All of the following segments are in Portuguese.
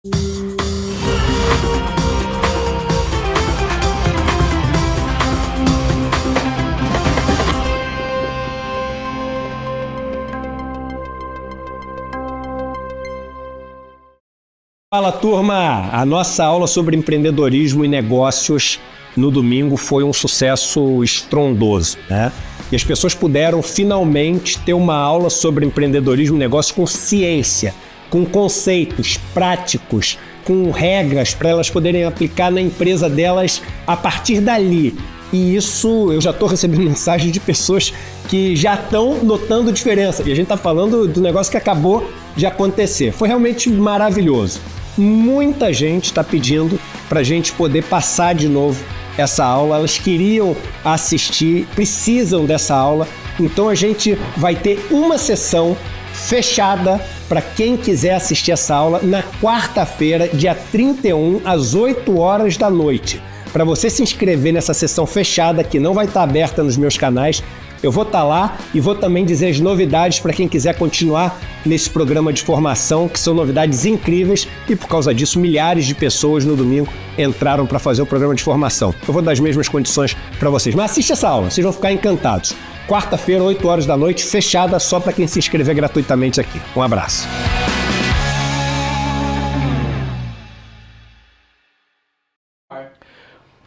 Fala, turma! A nossa aula sobre empreendedorismo e negócios no domingo foi um sucesso estrondoso, né? E as pessoas puderam finalmente ter uma aula sobre empreendedorismo e negócio com ciência, com conceitos práticos, com regras para elas poderem aplicar na empresa delas a partir dali. E isso, eu já estou recebendo mensagens de pessoas que já estão notando diferença. E a gente está falando do negócio que acabou de acontecer. Foi realmente maravilhoso. Muita gente está pedindo para a gente poder passar de novo essa aula. Elas queriam assistir, precisam dessa aula. Então a gente vai ter uma sessão fechada para quem quiser assistir essa aula na quarta-feira, dia 31, às 8 horas da noite. Para você se inscrever nessa sessão fechada, que não vai estar aberta nos meus canais, eu vou estar lá e vou também dizer as novidades para quem quiser continuar nesse programa de formação, que são novidades incríveis, e por causa disso milhares de pessoas no domingo entraram para fazer o programa de formação. Eu vou dar as mesmas condições para vocês, mas assiste essa aula, vocês vão ficar encantados. Quarta-feira, 8 horas da noite, fechada só para quem se inscrever gratuitamente aqui. Um abraço.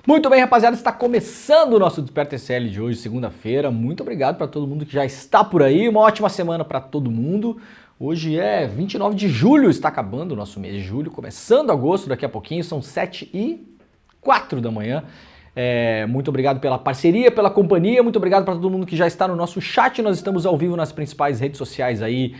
Muito bem, rapaziada, está começando o nosso Desperta SL de hoje, segunda-feira. Muito obrigado para todo mundo que já está por aí. Uma ótima semana para todo mundo. Hoje é 29 de julho, está acabando o nosso mês de julho, começando agosto daqui a pouquinho, são 7h04 da manhã. Muito obrigado pela parceria, pela companhia, muito obrigado para todo mundo que já está no nosso chat. Nós estamos ao vivo nas principais redes sociais aí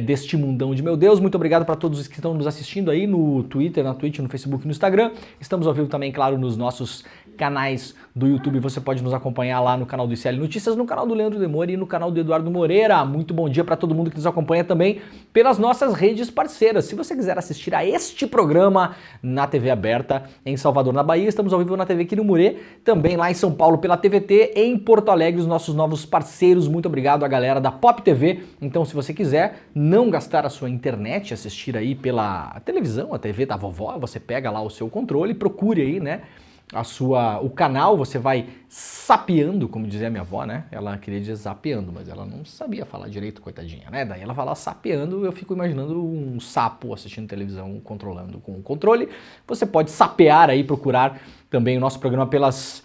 deste mundão de meu Deus. Muito obrigado para todos os que estão nos assistindo aí no Twitter, na Twitch, no Facebook e no Instagram. Estamos ao vivo também, claro, nos nossos canais do YouTube. Você pode nos acompanhar lá no canal do ICL Notícias, no canal do Leandro Demore e no canal do Eduardo Moreira. Muito bom dia para todo mundo que nos acompanha também pelas nossas redes parceiras. Se você quiser assistir a este programa na TV aberta em Salvador, na Bahia, estamos ao vivo na TV Quirumurê, também lá em São Paulo pela TVT, em Porto Alegre, os nossos novos parceiros. Muito obrigado à galera da Pop TV. Então, se você quiser não gastar a sua internet, assistir aí pela televisão, a TV da vovó, você pega lá o seu controle, procure aí, né, o canal, você vai sapeando, como dizia a minha avó, né? Ela queria dizer zapeando, mas ela não sabia falar direito, coitadinha, né? Daí ela fala sapeando, eu fico imaginando um sapo assistindo televisão, controlando com o controle. Você pode sapear aí, procurar também o nosso programa pelas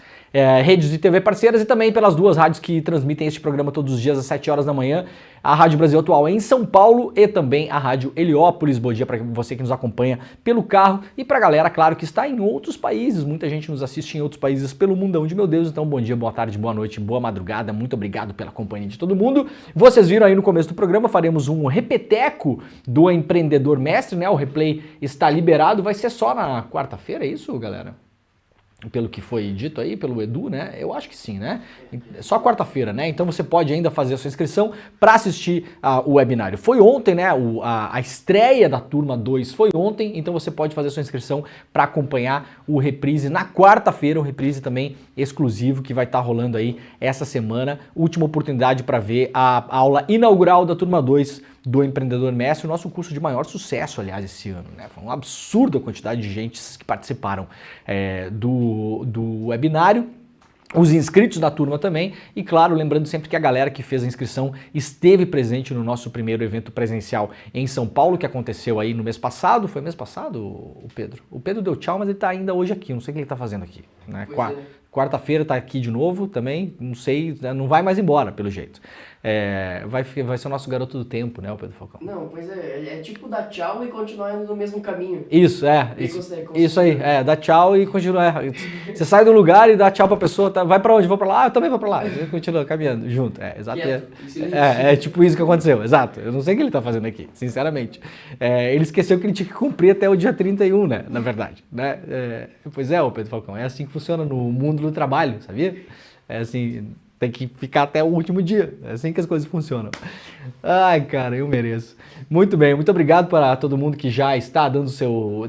redes de TV parceiras e também pelas duas rádios que transmitem este programa todos os dias às 7 horas da manhã. A Rádio Brasil Atual em São Paulo e também a Rádio Heliópolis. Bom dia para você que nos acompanha pelo carro e para a galera, claro, que está em outros países. Muita gente nos assiste em outros países pelo mundão de meu Deus. Então, bom dia, boa tarde, boa noite, boa madrugada. Muito obrigado pela companhia de todo mundo. Vocês viram aí no começo do programa, faremos um repeteco do Empreendedor Mestre, né? O replay está liberado, vai ser só na quarta-feira, é isso, galera? Pelo que foi dito aí, pelo Edu, né? Eu acho que sim, né? Só quarta-feira, né? Então você pode ainda fazer a sua inscrição para assistir o webinário. Foi ontem, né? A estreia da turma 2 foi ontem, então você pode fazer a sua inscrição para acompanhar o reprise na quarta-feira, um reprise também exclusivo que vai estar rolando aí essa semana. Última oportunidade para ver a aula inaugural da turma 2 do Empreendedor Mestre, o nosso curso de maior sucesso, aliás, esse ano, né? Foi um absurdo a quantidade de gente que participaram do webinário. Os inscritos da turma também, e claro, lembrando sempre que a galera que fez a inscrição esteve presente no nosso primeiro evento presencial em São Paulo, que aconteceu aí no mês passado. Foi mês passado, o Pedro? O Pedro deu tchau, mas ele está ainda hoje aqui, não sei o que ele está fazendo aqui, né? Quarta-feira está aqui de novo também, não sei, não vai mais embora, pelo jeito. Vai ser o nosso garoto do tempo, né, o Pedro Falcão? Não, pois é tipo dar tchau e continuar indo no mesmo caminho. Isso aí, dá tchau e continuar. Você sai do lugar e dá tchau pra pessoa, tá, vai pra onde? Vou pra lá? Eu também vou pra lá. E continua caminhando junto. Exato. É tipo isso que aconteceu, exato. Eu não sei o que ele tá fazendo aqui, sinceramente. Ele esqueceu que ele tinha que cumprir até o dia 31, né, na verdade. Né? Pois é, o Pedro Falcão, é assim que funciona no mundo do trabalho, sabia? É assim, Tem que ficar até o último dia. É assim que as coisas funcionam. Ai, cara, eu mereço. Muito bem, muito obrigado para todo mundo que já está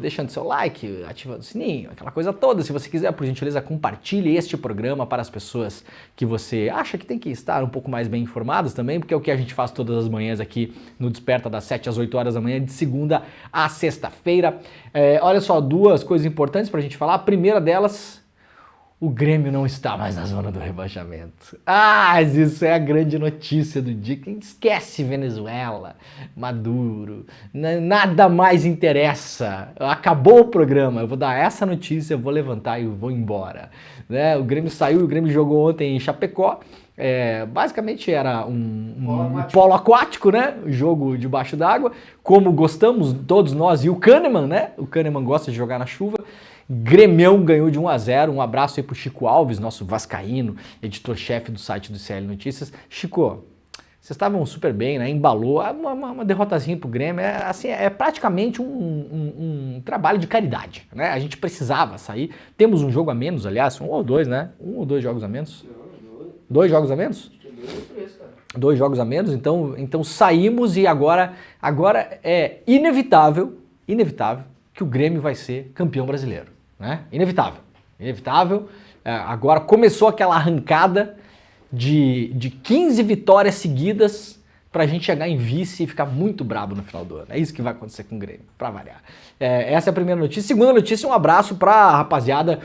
deixando seu like, ativando o sininho, aquela coisa toda. Se você quiser, por gentileza, compartilhe este programa para as pessoas que você acha que tem que estar um pouco mais bem informadas também, porque é o que a gente faz todas as manhãs aqui no Desperta, das 7 às 8 horas da manhã, de segunda a sexta-feira. Olha só, duas coisas importantes para a gente falar. A primeira delas... O Grêmio não está mais na zona do rebaixamento. Mas isso é a grande notícia do dia. Quem esquece Venezuela, Maduro, nada mais interessa. Acabou o programa. Eu vou dar essa notícia, eu vou levantar e vou embora. Né? O Grêmio saiu, o Grêmio jogou ontem em Chapecó. Basicamente era um polo aquático, né? Jogo debaixo d'água. Como gostamos, todos nós, e o Kahneman, né? O Kahneman gosta de jogar na chuva. Grêmião ganhou de 1-0, um abraço aí pro Chico Alves, nosso vascaíno, editor-chefe do site do CL Notícias. Chico, vocês estavam super bem, né? Embalou, uma derrotazinha pro Grêmio, é praticamente um trabalho de caridade, né? A gente precisava sair, temos um jogo a menos, aliás, 1 ou 2, né? 1 ou 2 jogos a menos? 2 jogos a menos? 2 jogos a menos, então saímos e agora é inevitável que o Grêmio vai ser campeão brasileiro. Né? Inevitável. Agora começou aquela arrancada de 15 vitórias seguidas pra gente chegar em vice e ficar muito brabo no final do ano. É isso que vai acontecer com o Grêmio, pra variar. Essa é a primeira notícia. Segunda notícia, um abraço pra rapaziada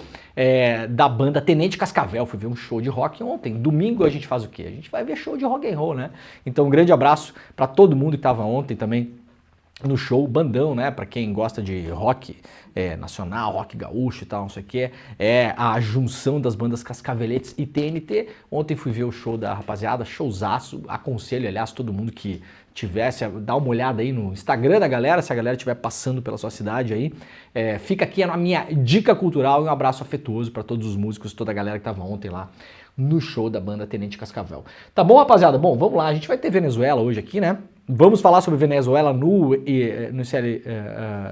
da banda Tenente Cascavel. Fui ver um show de rock ontem. Domingo a gente faz o quê? A gente vai ver show de rock and roll, né? Então um grande abraço pra todo mundo que tava ontem também no show, bandão, né, pra quem gosta de rock nacional, rock gaúcho e tal, não sei o que, é a junção das bandas Cascaveletes e TNT. Ontem fui ver o show da rapaziada, showzaço, aconselho, aliás, todo mundo que tivesse, dá uma olhada aí no Instagram da galera, se a galera estiver passando pela sua cidade aí, fica aqui a minha dica cultural e um abraço afetuoso pra todos os músicos, toda a galera que tava ontem lá no show da banda Tenente Cascavel. Tá bom, rapaziada? Bom, vamos lá, a gente vai ter Venezuela hoje aqui, né? Vamos falar sobre Venezuela no CL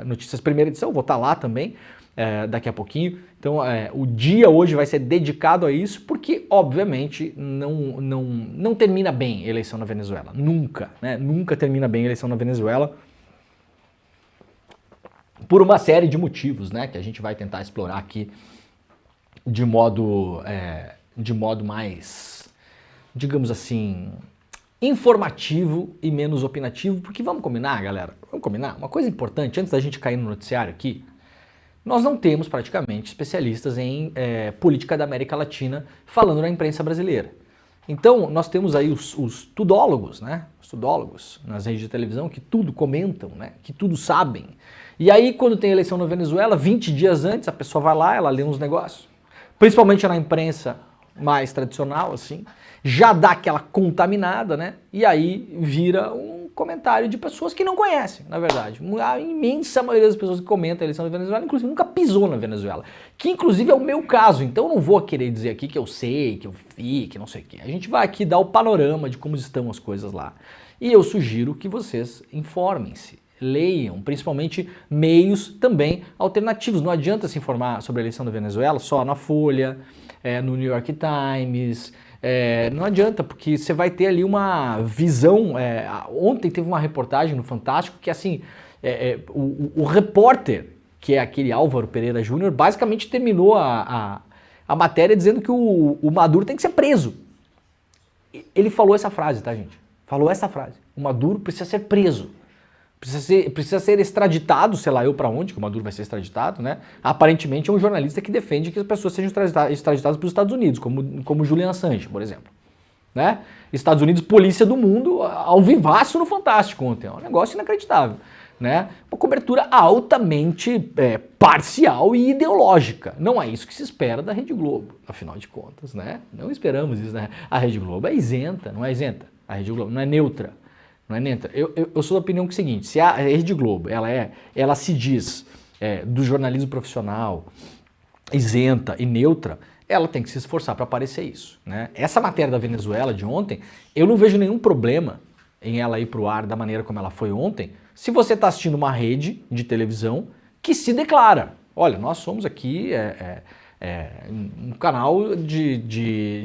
Notícias primeira edição, vou estar lá também daqui a pouquinho. Então o dia hoje vai ser dedicado a isso, porque obviamente não termina bem a eleição na Venezuela. Nunca, né? Nunca termina bem a eleição na Venezuela. Por uma série de motivos, né? Que a gente vai tentar explorar aqui de modo mais, digamos assim, informativo e menos opinativo, porque vamos combinar, galera, uma coisa importante, antes da gente cair no noticiário aqui, nós não temos praticamente especialistas em política da América Latina falando na imprensa brasileira. Então, nós temos aí os tudólogos, né? Os tudólogos nas redes de televisão que tudo comentam, né? Que tudo sabem. E aí, quando tem eleição na Venezuela, 20 dias antes, a pessoa vai lá, ela lê uns negócios, principalmente na imprensa mais tradicional, assim, já dá aquela contaminada, né? E aí vira um comentário de pessoas que não conhecem, na verdade. A imensa maioria das pessoas que comentam a eleição da Venezuela, inclusive, nunca pisou na Venezuela. Que, inclusive, é o meu caso. Então, eu não vou querer dizer aqui que eu sei, que eu vi, que não sei o quê. A gente vai aqui dar o panorama de como estão as coisas lá. E eu sugiro que vocês informem-se. Leiam, principalmente meios também alternativos. Não adianta se informar sobre a eleição da Venezuela só na Folha, no New York Times, não adianta, porque você vai ter ali uma visão. Ontem teve uma reportagem no Fantástico que assim, o repórter, que é aquele Álvaro Pereira Júnior, basicamente terminou a matéria dizendo que o Maduro tem que ser preso. Ele falou essa frase, tá, gente? Falou essa frase. O Maduro precisa ser preso. Precisa ser extraditado, sei lá eu pra onde, que o Maduro vai ser extraditado, né? Aparentemente é um jornalista que defende que as pessoas sejam extraditadas para os Estados Unidos, como Julian Assange, por exemplo. Né? Estados Unidos, polícia do mundo, ao vivaço no Fantástico ontem. É um negócio inacreditável. Né? Uma cobertura altamente parcial e ideológica. Não é isso que se espera da Rede Globo, afinal de contas. Né? Não esperamos isso. Né? A Rede Globo é isenta, não é isenta. A Rede Globo não é neutra. Não é neutra. Eu sou da opinião que é o seguinte, se a Rede Globo ela se diz do jornalismo profissional, isenta e neutra, ela tem que se esforçar para aparecer isso. Né? Essa matéria da Venezuela de ontem, eu não vejo nenhum problema em ela ir para o ar da maneira como ela foi ontem, se você está assistindo uma rede de televisão que se declara, olha, nós somos aqui Um canal de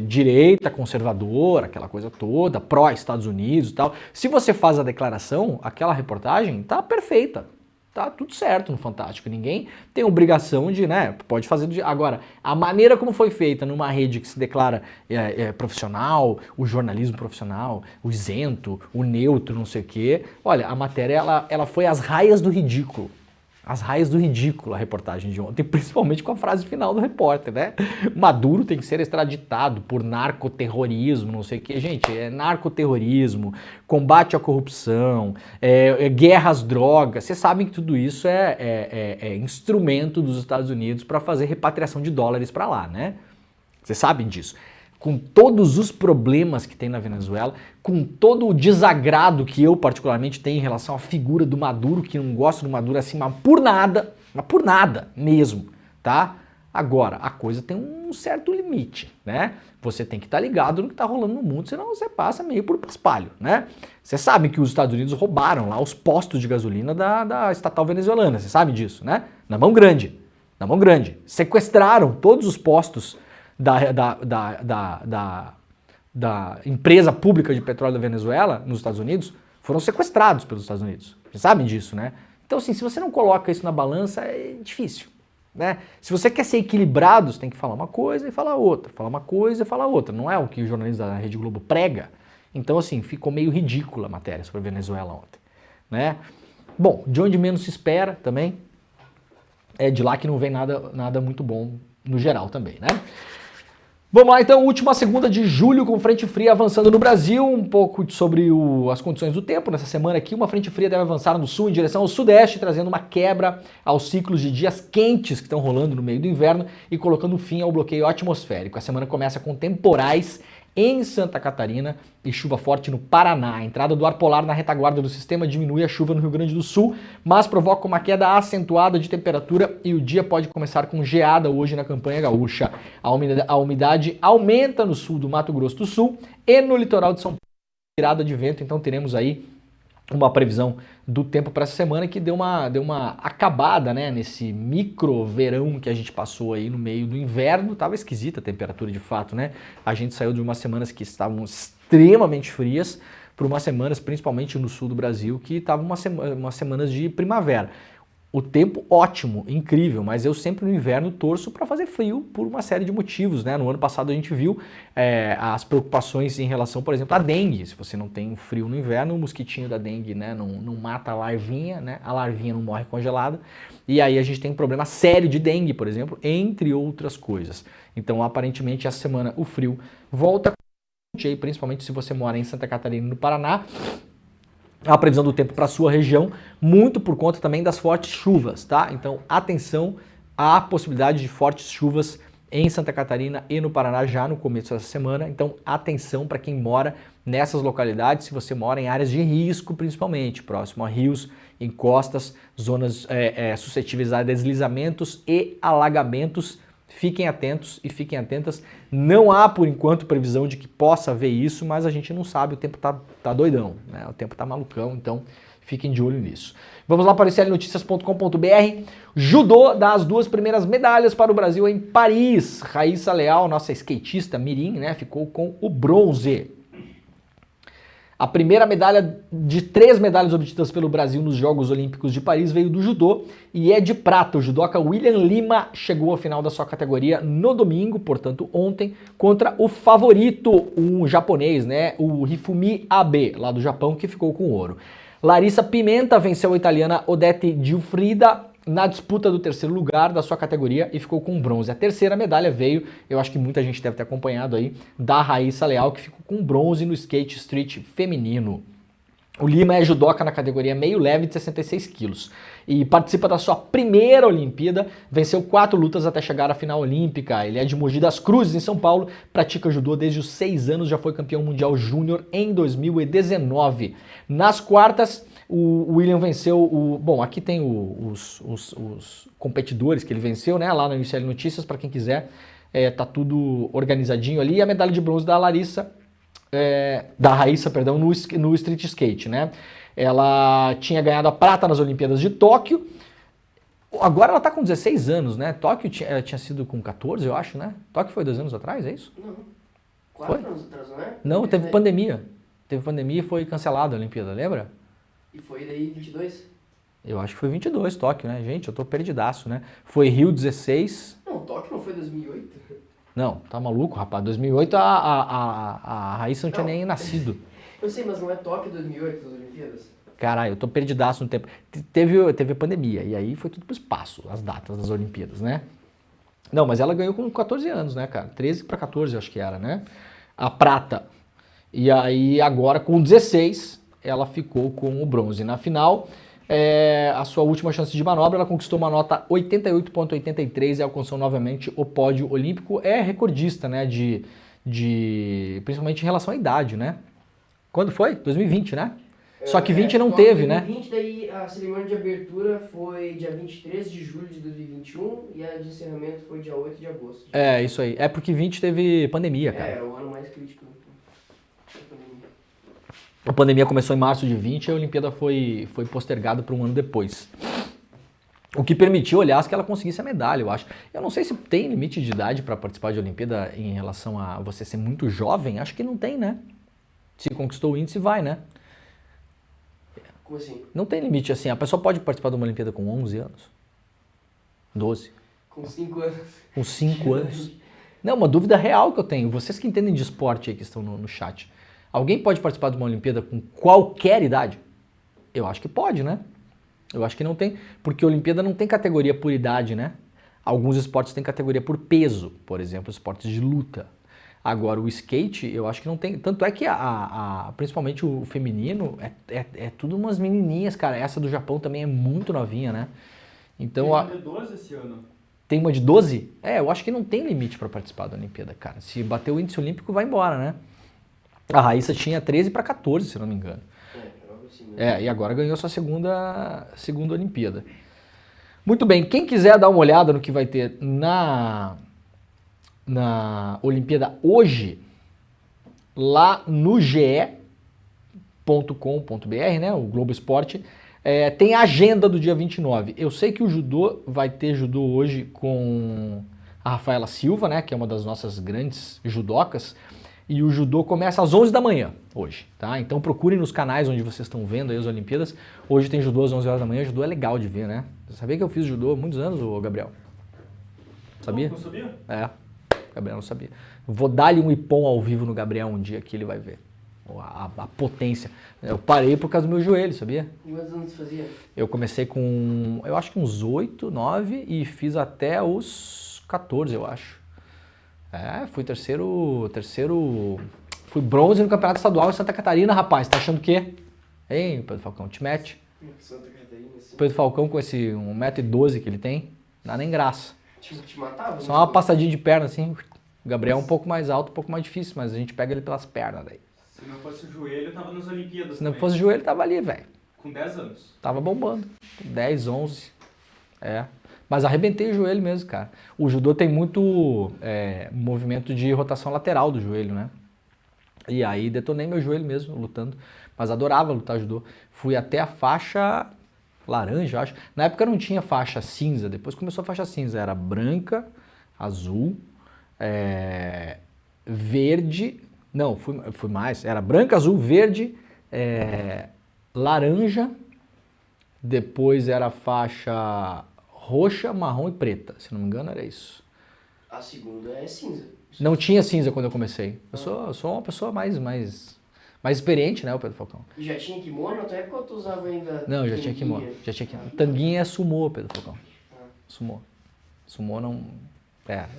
direita conservadora, aquela coisa toda, pró-Estados Unidos e tal. Se você faz a declaração, aquela reportagem tá perfeita. Tá tudo certo no Fantástico. Ninguém tem obrigação de, né? Pode fazer. Agora, a maneira como foi feita numa rede que se declara profissional, o jornalismo profissional, o isento, o neutro, não sei o quê. Olha, a matéria ela foi às raias do ridículo. As raias do ridículo, a reportagem de ontem, principalmente com a frase final do repórter, né? Maduro tem que ser extraditado por narcoterrorismo, não sei o que. Gente, é narcoterrorismo, combate à corrupção, guerra às drogas. Vocês sabem que tudo isso é instrumento dos Estados Unidos para fazer repatriação de dólares para lá, né? Vocês sabem disso. Com todos os problemas que tem na Venezuela, com todo o desagrado que eu particularmente tenho em relação à figura do Maduro, que não gosto do Maduro assim, mas por nada mesmo, tá? Agora, a coisa tem um certo limite, né? Você tem que estar ligado no que está rolando no mundo, senão você passa meio por paspalho, né? Vocês sabem que os Estados Unidos roubaram lá os postos de gasolina da estatal venezuelana, vocês sabem disso, né? Na mão grande. Sequestraram todos os postos da empresa pública de petróleo da Venezuela, nos Estados Unidos, foram sequestrados pelos Estados Unidos. Vocês sabem disso, né? Então, assim, se você não coloca isso na balança, é difícil, né? Se você quer ser equilibrado, você tem que falar uma coisa e falar outra, falar uma coisa e falar outra. Não é o que o jornalista da Rede Globo prega. Então, assim, ficou meio ridícula a matéria sobre a Venezuela ontem, né? Bom, de onde menos se espera também, é de lá que não vem nada muito bom no geral também, né? Vamos lá então, última segunda de julho com frente fria avançando no Brasil, um pouco sobre as condições do tempo nessa semana aqui. Uma frente fria deve avançar no sul em direção ao sudeste, trazendo uma quebra aos ciclos de dias quentes que estão rolando no meio do inverno e colocando fim ao bloqueio atmosférico. A semana começa com temporais em Santa Catarina e chuva forte no Paraná. A entrada do ar polar na retaguarda do sistema diminui a chuva no Rio Grande do Sul, mas provoca uma queda acentuada de temperatura e o dia pode começar com geada hoje na campanha gaúcha. A umidade aumenta no sul do Mato Grosso do Sul e no litoral de São Paulo. Virada de vento, então teremos aí uma previsão do tempo para essa semana que deu uma acabada, né, nesse micro verão que a gente passou aí no meio do inverno. Tava esquisita a temperatura de fato, né? A gente saiu de umas semanas que estavam extremamente frias para umas semanas, principalmente no sul do Brasil, que estavam umas semanas de primavera. O tempo ótimo, incrível, mas eu sempre no inverno torço para fazer frio por uma série de motivos, né? No ano passado a gente viu as preocupações em relação, por exemplo, à dengue. Se você não tem frio no inverno, o mosquitinho da dengue, né, não mata a larvinha, né? A larvinha não morre congelada. E aí a gente tem um problema sério de dengue, por exemplo, entre outras coisas. Então, aparentemente, essa semana o frio volta, principalmente se você mora em Santa Catarina e no Paraná. A previsão do tempo para a sua região, muito por conta também das fortes chuvas, tá? Então, atenção à possibilidade de fortes chuvas em Santa Catarina e no Paraná já no começo dessa semana. Então, atenção para quem mora nessas localidades, se você mora em áreas de risco, principalmente, próximo a rios, encostas, zonas suscetíveis a deslizamentos e alagamentos. Fiquem atentos e fiquem atentas. Não há, por enquanto, previsão de que possa haver isso, mas a gente não sabe, o tempo tá doidão, né? O tempo tá malucão, então fiquem de olho nisso. Vamos lá para o iclnoticias.com.br. Judô dá as 2 primeiras medalhas para o Brasil em Paris. Raíssa Leal, nossa skatista mirim, né, ficou com o bronze. A primeira medalha de 3 medalhas obtidas pelo Brasil nos Jogos Olímpicos de Paris veio do judô e é de prata. O judoca William Lima chegou à final da sua categoria no domingo, portanto ontem, contra o favorito, um japonês, né, o Hifumi Abe, lá do Japão, que ficou com ouro. Larissa Pimenta venceu a italiana Odete Gilfrida na disputa do 3º lugar da sua categoria e ficou com bronze. A terceira medalha veio, eu acho que muita gente deve ter acompanhado aí, da Raíssa Leal, que ficou com bronze no skate street feminino. O Lima é judoca na categoria meio leve de 66 quilos e participa da sua primeira Olimpíada, venceu 4 lutas até chegar à final olímpica. Ele é de Mogi das Cruzes, em São Paulo, pratica judô desde os 6 anos, já foi campeão mundial júnior em 2019. Nas quartas, o William venceu bom, aqui tem os competidores que ele venceu, né, lá no ICL Notícias, para quem quiser, tá tudo organizadinho ali. E a medalha de bronze da Raíssa, perdão, no street skate, né? Ela tinha ganhado a prata nas Olimpíadas de Tóquio, Agora ela tá com 16 anos, né? Tóquio ela tinha sido com 14, eu acho, né? Tóquio foi 2 anos atrás, é isso? Não. 4 Foi? anos atrás, não é? Não, teve pandemia. Teve pandemia e foi cancelada a Olimpíada, lembra? E foi daí 22? Eu acho que foi 22, Tóquio, né? Gente, eu tô perdidaço, né? Foi Rio 16. Não, Tóquio não foi 2008? Não, tá maluco, rapaz. 2008 a Raíssa não tinha nem nascido. Eu sei, mas não é Tóquio 2008 das Olimpíadas? Caralho, eu tô perdidaço no tempo. Teve a pandemia, e aí foi tudo pro espaço, as datas das Olimpíadas, né? Não, mas ela ganhou com 14 anos, né, cara? 13 para 14, acho que era, né? A prata. E aí, agora, com 16, ela ficou com o bronze. Na final, a sua última chance de manobra, ela conquistou uma nota 88,83 e alcançou novamente o pódio olímpico. É recordista, né, principalmente em relação à idade, né? Quando foi? 2020, né? Só que 20 não teve, né? 2020, daí a cerimônia de abertura foi dia 23 de julho de 2021 e a de encerramento foi dia 8 de agosto. É, isso aí. É porque 20 teve pandemia, cara. Era o ano mais crítico. A pandemia começou em março de 20 e a Olimpíada foi postergada para um ano depois. O que permitiu, aliás, que ela conseguisse a medalha, eu acho. Eu não sei se tem limite de idade para participar de Olimpíada em relação a você ser muito jovem. Acho que não tem, né? Se conquistou o índice, vai, né? Como assim? Não tem limite assim. A pessoa pode participar de uma Olimpíada com 11 anos? 12? Com 5 anos. Com 5 anos? Não, uma dúvida real que eu tenho. Vocês que entendem de esporte aí que estão no chat. Alguém pode participar de uma Olimpíada com qualquer idade? Eu acho que pode, né? Eu acho que não tem. Porque a Olimpíada não tem categoria por idade, né? Alguns esportes têm categoria por peso. Por exemplo, esportes de luta. Agora, o skate, eu acho que não tem... Tanto é que, principalmente o feminino, é tudo umas menininhas, cara. Essa do Japão também é muito novinha, né? Então, tem uma de 12 esse ano. Tem uma de 12? Eu acho que não tem limite para participar da Olimpíada, cara. Se bater o índice olímpico, vai embora, né? A Raíssa tinha 13 para 14, se não me engano. E agora ganhou sua segunda Olimpíada. Muito bem, quem quiser dar uma olhada no que vai ter na Olimpíada hoje, lá no ge.com.br, né, o Globo Esporte, tem a agenda do dia 29. Eu sei que o judô vai ter judô hoje com a Rafaela Silva, né, que é uma das nossas grandes judocas, e o judô começa às 11 da manhã hoje, tá? Então procurem nos canais onde vocês estão vendo aí as Olimpíadas. Hoje tem judô às 11 horas da manhã, judô é legal de ver, né? Você sabia que eu fiz judô há muitos anos, Gabriel? Sabia? Não sabia? Gabriel não sabia. Vou dar-lhe um ipom ao vivo no Gabriel um dia que ele vai ver. A potência. Eu parei por causa do meu joelho, sabia? Quantos anos você fazia? Eu comecei com, eu acho que uns 8, 9 e fiz até os 14, eu acho. Fui terceiro, fui bronze no Campeonato Estadual em Santa Catarina, rapaz. Tá achando o quê? Hein, Pedro Falcão, te mete. Santa Catarina, sim. Pedro Falcão com esse 1,12 m que ele tem, não dá nem graça. Te matava? Só uma passadinha de perna assim. O Gabriel é um pouco mais alto, um pouco mais difícil, mas a gente pega ele pelas pernas daí. Se não fosse o joelho, eu tava nas Olimpíadas. Se não também. fosse o joelho, tava ali, velho. Com 10 anos. Tava bombando. 10, 11. Mas arrebentei o joelho mesmo, cara. O judô tem muito movimento de rotação lateral do joelho, né? E aí detonei meu joelho mesmo, lutando. Mas adorava lutar judô. Fui até a faixa laranja, acho. Na época não tinha faixa cinza, depois começou a faixa cinza. Era branca, azul, verde... Não, fui mais. Era branca, azul, verde, laranja. Depois era faixa roxa, marrom e preta. Se não me engano, era isso. A segunda é cinza. Não tinha cinza quando eu comecei. Eu sou uma pessoa mais experiente, né, o Pedro Falcão? E já tinha kimono? Na tua época ou tu usava ainda Não, já tinha kimono. Tanguinha é sumô, Pedro Falcão. Sumô. Sumô não...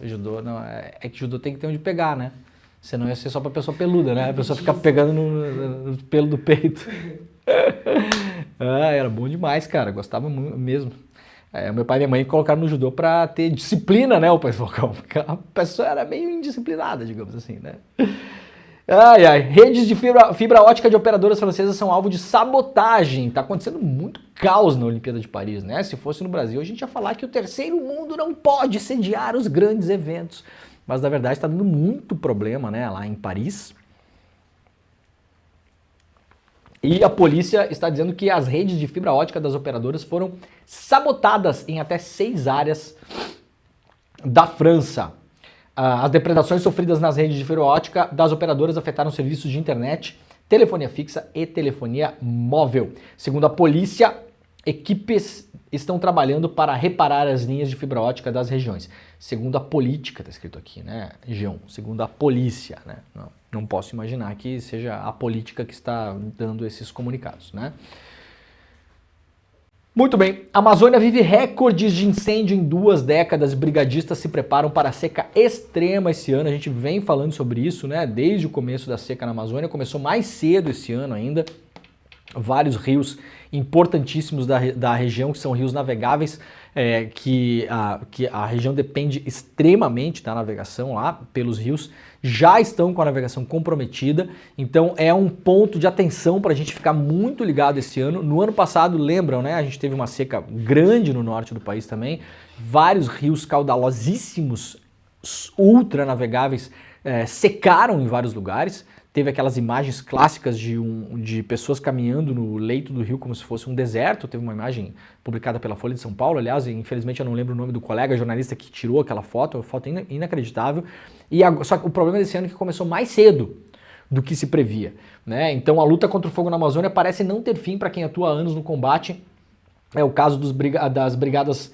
judô não... É que judô tem que ter onde pegar, né? Senão ia ser só pra pessoa peluda, né? A pessoa ficar pegando no pelo do peito. Era bom demais, cara. Gostava mesmo. Meu pai e minha mãe colocaram no judô pra ter disciplina, né, o Pedro Falcão? Porque a pessoa era meio indisciplinada, digamos assim, né? Redes de fibra ótica de operadoras francesas são alvo de sabotagem. Tá acontecendo muito caos na Olimpíada de Paris, né? Se fosse no Brasil, a gente ia falar que o terceiro mundo não pode sediar os grandes eventos. Mas, na verdade, está dando muito problema, né, lá em Paris. E a polícia está dizendo que as redes de fibra ótica das operadoras foram sabotadas em até 6 áreas da França. As depredações sofridas nas redes de fibra ótica das operadoras afetaram serviços de internet, telefonia fixa e telefonia móvel. Segundo a polícia, equipes estão trabalhando para reparar as linhas de fibra ótica das regiões. Segundo a política, está escrito aqui, né, João? Segundo a polícia, né? Não posso imaginar que seja a política que está dando esses comunicados, né? Muito bem, a Amazônia vive recordes de incêndio em 2 décadas. Brigadistas se preparam para a seca extrema esse ano. A gente vem falando sobre isso, né? Desde o começo da seca na Amazônia, começou mais cedo esse ano ainda. Vários rios importantíssimos da região, que são rios navegáveis, que a região depende extremamente da navegação lá pelos rios, já estão com a navegação comprometida, então é um ponto de atenção para a gente ficar muito ligado esse ano. No ano passado, lembram, né? A gente teve uma seca grande no norte do país também, vários rios caudalosíssimos, ultra navegáveis, secaram em vários lugares. Teve aquelas imagens clássicas de pessoas caminhando no leito do rio como se fosse um deserto. Teve uma imagem publicada pela Folha de São Paulo, aliás, infelizmente eu não lembro o nome do colega jornalista que tirou aquela foto, uma foto inacreditável. Só que o problema desse ano é que começou mais cedo do que se previa, né? Então a luta contra o fogo na Amazônia parece não ter fim para quem atua há anos no combate. É o caso das brigadas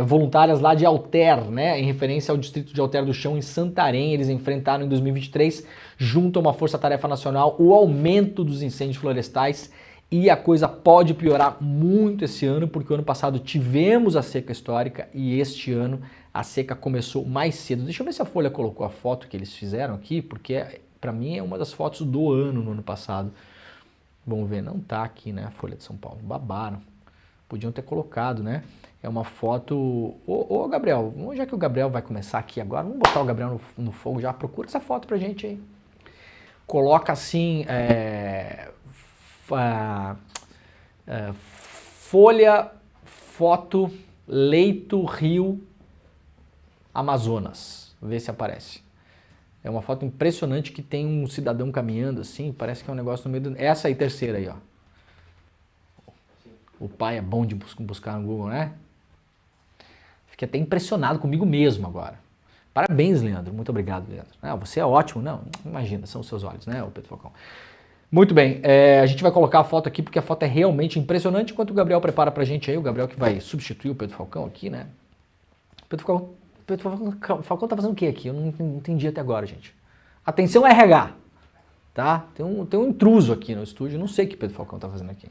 voluntárias lá de Alter, né, em referência ao distrito de Alter do Chão, em Santarém. Eles enfrentaram em 2023, junto a uma força-tarefa nacional, o aumento dos incêndios florestais, e a coisa pode piorar muito esse ano, porque o ano passado tivemos a seca histórica e este ano a seca começou mais cedo. Deixa eu ver se a Folha colocou a foto que eles fizeram aqui, porque para mim é uma das fotos do ano no ano passado. Vamos ver, não tá aqui, né, a Folha de São Paulo, babaram. Podiam ter colocado, né? É uma foto... Ô Gabriel, já que o Gabriel vai começar aqui agora, vamos botar o Gabriel no fogo já. Procura essa foto pra gente aí. Coloca assim... Folha, foto, leito, rio, Amazonas. Vê se aparece. É uma foto impressionante que tem um cidadão caminhando assim. Parece que é um negócio no meio do... Essa aí, terceira aí, ó. O pai é bom de buscar no Google, né? Fiquei até impressionado comigo mesmo agora. Parabéns, Leandro. Muito obrigado, Leandro. Você é ótimo. Não, imagina, são os seus olhos, né, o Pedro Falcão? Muito bem, a gente vai colocar a foto aqui porque a foto é realmente impressionante. Enquanto o Gabriel prepara pra gente aí, o Gabriel que vai substituir o Pedro Falcão aqui, né? Pedro Falcão tá fazendo o que aqui? Eu não entendi até agora, gente. Atenção RH, tá? Tem um intruso aqui no estúdio, não sei o que o Pedro Falcão tá fazendo aqui.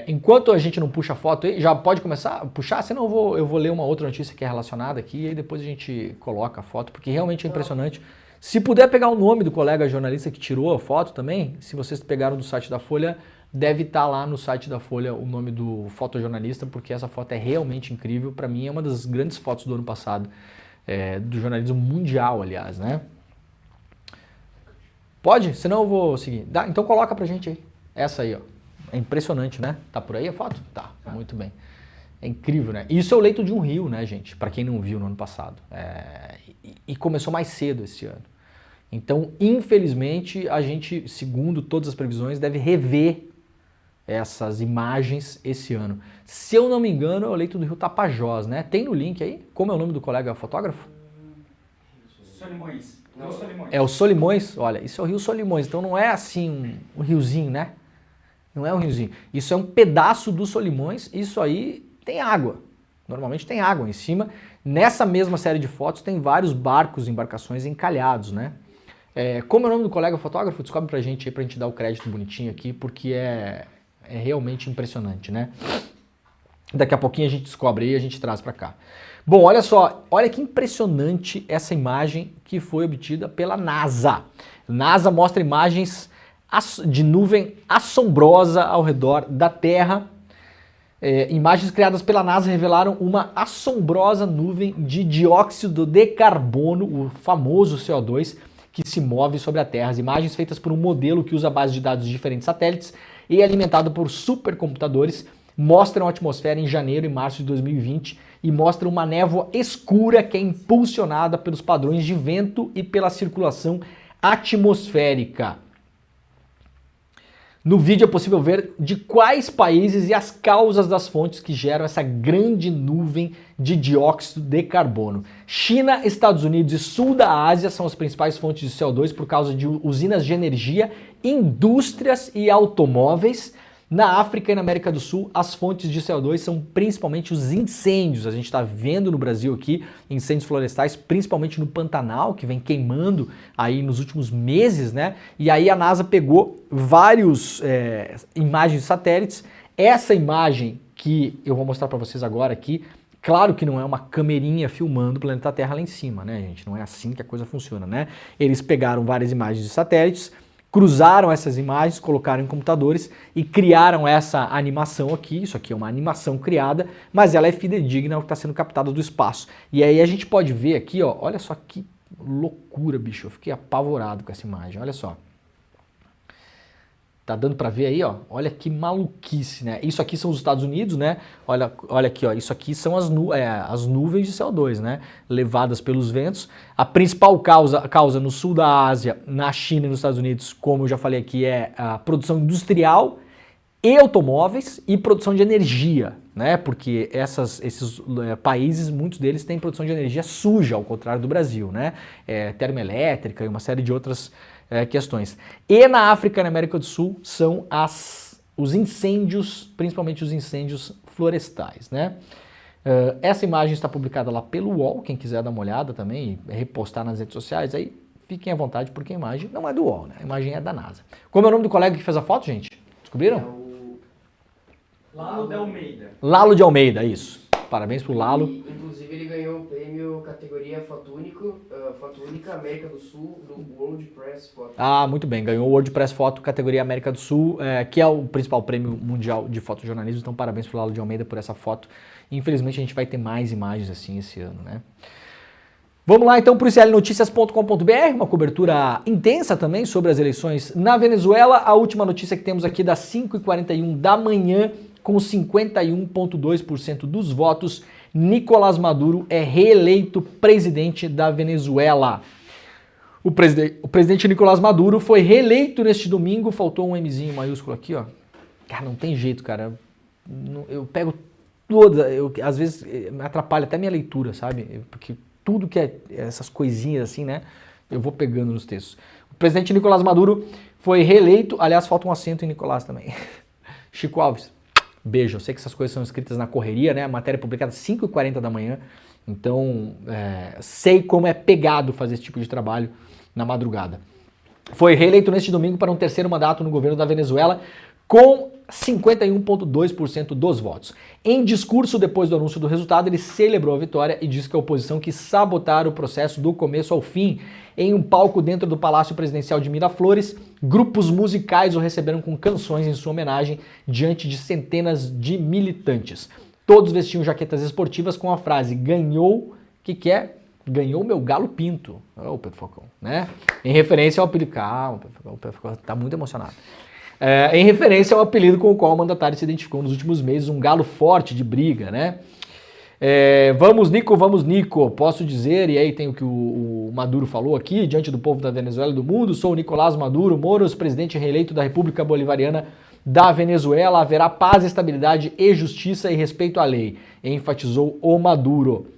Enquanto a gente não puxa a foto aí, já pode começar a puxar, senão eu vou ler uma outra notícia que é relacionada aqui e aí depois a gente coloca a foto, porque realmente é impressionante. Se puder pegar o nome do colega jornalista que tirou a foto também, se vocês pegaram do site da Folha, deve estar lá no site da Folha o nome do fotojornalista, porque essa foto é realmente incrível. Para mim é uma das grandes fotos do ano passado, do jornalismo mundial, aliás, né? Pode? Senão eu vou seguir. Então coloca pra gente aí. Essa aí, ó. É impressionante, né? Tá por aí a foto? Tá, muito bem. É incrível, né? Isso é o leito de um rio, né, gente? Para quem não viu no ano passado. E começou mais cedo esse ano. Então, infelizmente, a gente, segundo todas as previsões, deve rever essas imagens esse ano. Se eu não me engano, é o leito do rio Tapajós, né? Tem no link aí? Como é o nome do colega fotógrafo? Solimões. Não, Solimões. É o Solimões? Olha, isso é o rio Solimões. Então não é assim um riozinho, né? Não é um riozinho. Isso é um pedaço do Solimões. Isso aí tem água. Normalmente tem água em cima. Nessa mesma série de fotos tem vários barcos, embarcações encalhados, né? Como é o nome do colega fotógrafo? Descobre pra gente aí, pra gente dar o crédito bonitinho aqui, porque é realmente impressionante, né? Daqui a pouquinho a gente descobre aí e a gente traz pra cá. Bom, olha só, olha que impressionante essa imagem que foi obtida pela NASA. NASA mostra imagens de nuvem assombrosa ao redor da Terra. Imagens criadas pela NASA revelaram uma assombrosa nuvem de dióxido de carbono, o famoso CO2, que se move sobre a Terra. As imagens feitas por um modelo que usa base de dados de diferentes satélites e alimentado por supercomputadores mostram a atmosfera em janeiro e março de 2020 e mostram uma névoa escura que é impulsionada pelos padrões de vento e pela circulação atmosférica. No vídeo é possível ver de quais países e as causas das fontes que geram essa grande nuvem de dióxido de carbono. China, Estados Unidos e sul da Ásia são as principais fontes de CO2 por causa de usinas de energia, indústrias e automóveis. Na África e na América do Sul, as fontes de CO2 são principalmente os incêndios. A gente está vendo no Brasil aqui incêndios florestais, principalmente no Pantanal, que vem queimando aí nos últimos meses, né? E aí a NASA pegou vários imagens de satélites. Essa imagem que eu vou mostrar para vocês agora aqui, claro que não é uma camerinha filmando o planeta Terra lá em cima, né, gente? Não é assim que a coisa funciona, né? Eles pegaram várias imagens de satélites, cruzaram essas imagens, colocaram em computadores e criaram essa animação aqui. Isso aqui é uma animação criada, mas ela é fidedigna ao que está sendo captado do espaço. E aí a gente pode ver aqui, ó, olha só que loucura, bicho. Eu fiquei apavorado com essa imagem, olha só. Tá dando para ver aí, ó? Olha que maluquice, né? Isso aqui são os Estados Unidos, né? Olha aqui, ó. Isso aqui são as nuvens de CO2, né? Levadas pelos ventos. A principal causa no sul da Ásia, na China e nos Estados Unidos, como eu já falei aqui, é a produção industrial e automóveis e produção de energia, né? Porque esses países, muitos deles têm produção de energia suja, ao contrário do Brasil, né? Termoelétrica e uma série de outras questões. E na África e na América do Sul são os incêndios, principalmente os incêndios florestais, né? Essa imagem está publicada lá pelo UOL, quem quiser dar uma olhada também e repostar nas redes sociais, aí fiquem à vontade, porque a imagem não é do UOL, né? A imagem é da NASA. Como é o nome do colega que fez a foto, gente? Descobriram? Lalo de Almeida. Lalo de Almeida, isso. Parabéns pro Lalo. Inclusive ele ganhou o prêmio categoria Foto Única América do Sul do World Press Photo. Ah, muito bem. Ganhou o World Press Photo categoria América do Sul, que é o principal prêmio mundial de fotojornalismo. Então parabéns pro Lalo de Almeida por essa foto. Infelizmente a gente vai ter mais imagens assim esse ano, né? Vamos lá então para o iclnoticias.com.br, uma cobertura intensa também sobre as eleições na Venezuela. A última notícia que temos aqui das 5h41 da manhã, com 51,2% dos votos, Nicolás Maduro é reeleito presidente da Venezuela. O presidente Nicolás Maduro foi reeleito neste domingo, faltou um Mzinho maiúsculo aqui, ó. Cara, não tem jeito, cara. Eu pego toda, às vezes me atrapalha até minha leitura, sabe? Porque tudo que é essas coisinhas assim, né? Eu vou pegando nos textos. O presidente Nicolás Maduro foi reeleito, aliás, falta um acento em Nicolás também. Chico Alves. Beijo, eu sei que essas coisas são escritas na correria, né? A matéria é publicada às 5h40 da manhã, então sei como é pegado fazer esse tipo de trabalho na madrugada. Foi reeleito neste domingo para um terceiro mandato no governo da Venezuela, com 51,2% dos votos. Em discurso depois do anúncio do resultado, ele celebrou a vitória e disse que a oposição quis sabotar o processo do começo ao fim. Em um palco dentro do Palácio Presidencial de Miraflores, grupos musicais o receberam com canções em sua homenagem diante de centenas de militantes. Todos vestiam jaquetas esportivas com a frase "ganhou", que é "ganhou meu galo pinto". Ô, Pedro Falcão, né? Em referência ao apelido... Calma, o Pedro Falcão tá muito emocionado. Em referência ao apelido com o qual o mandatário se identificou nos últimos meses, um galo forte de briga, né? Vamos Nico, posso dizer, e aí tem o que o Maduro falou aqui, diante do povo da Venezuela e do mundo: sou o Nicolás Maduro Moros, presidente reeleito da República Bolivariana da Venezuela, haverá paz, estabilidade e justiça e respeito à lei, enfatizou o Maduro.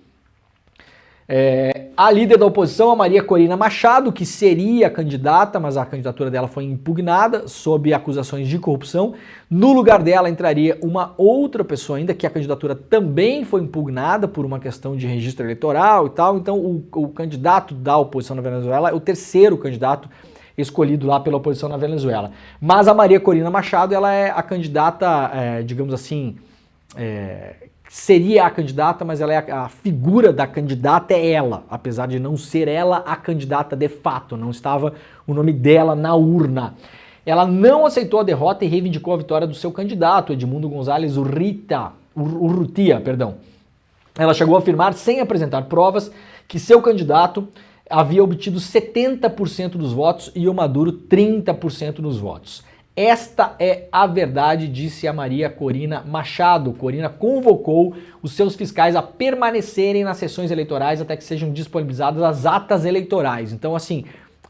A líder da oposição, a Maria Corina Machado, que seria candidata, mas a candidatura dela foi impugnada sob acusações de corrupção. No lugar dela entraria uma outra pessoa ainda, que a candidatura também foi impugnada por uma questão de registro eleitoral e tal. Então o candidato da oposição na Venezuela é o terceiro candidato escolhido lá pela oposição na Venezuela. Mas a Maria Corina Machado, ela é a candidata, digamos assim... seria a candidata, mas ela é a figura da candidata é ela, apesar de não ser ela a candidata de fato, não estava o nome dela na urna. Ela não aceitou a derrota e reivindicou a vitória do seu candidato, Edmundo González Urrutia. Ela chegou a afirmar, sem apresentar provas, que seu candidato havia obtido 70% dos votos e o Maduro 30% dos votos. Esta é a verdade, disse a Maria Corina Machado. Corina convocou os seus fiscais a permanecerem nas sessões eleitorais até que sejam disponibilizadas as atas eleitorais. Então, assim,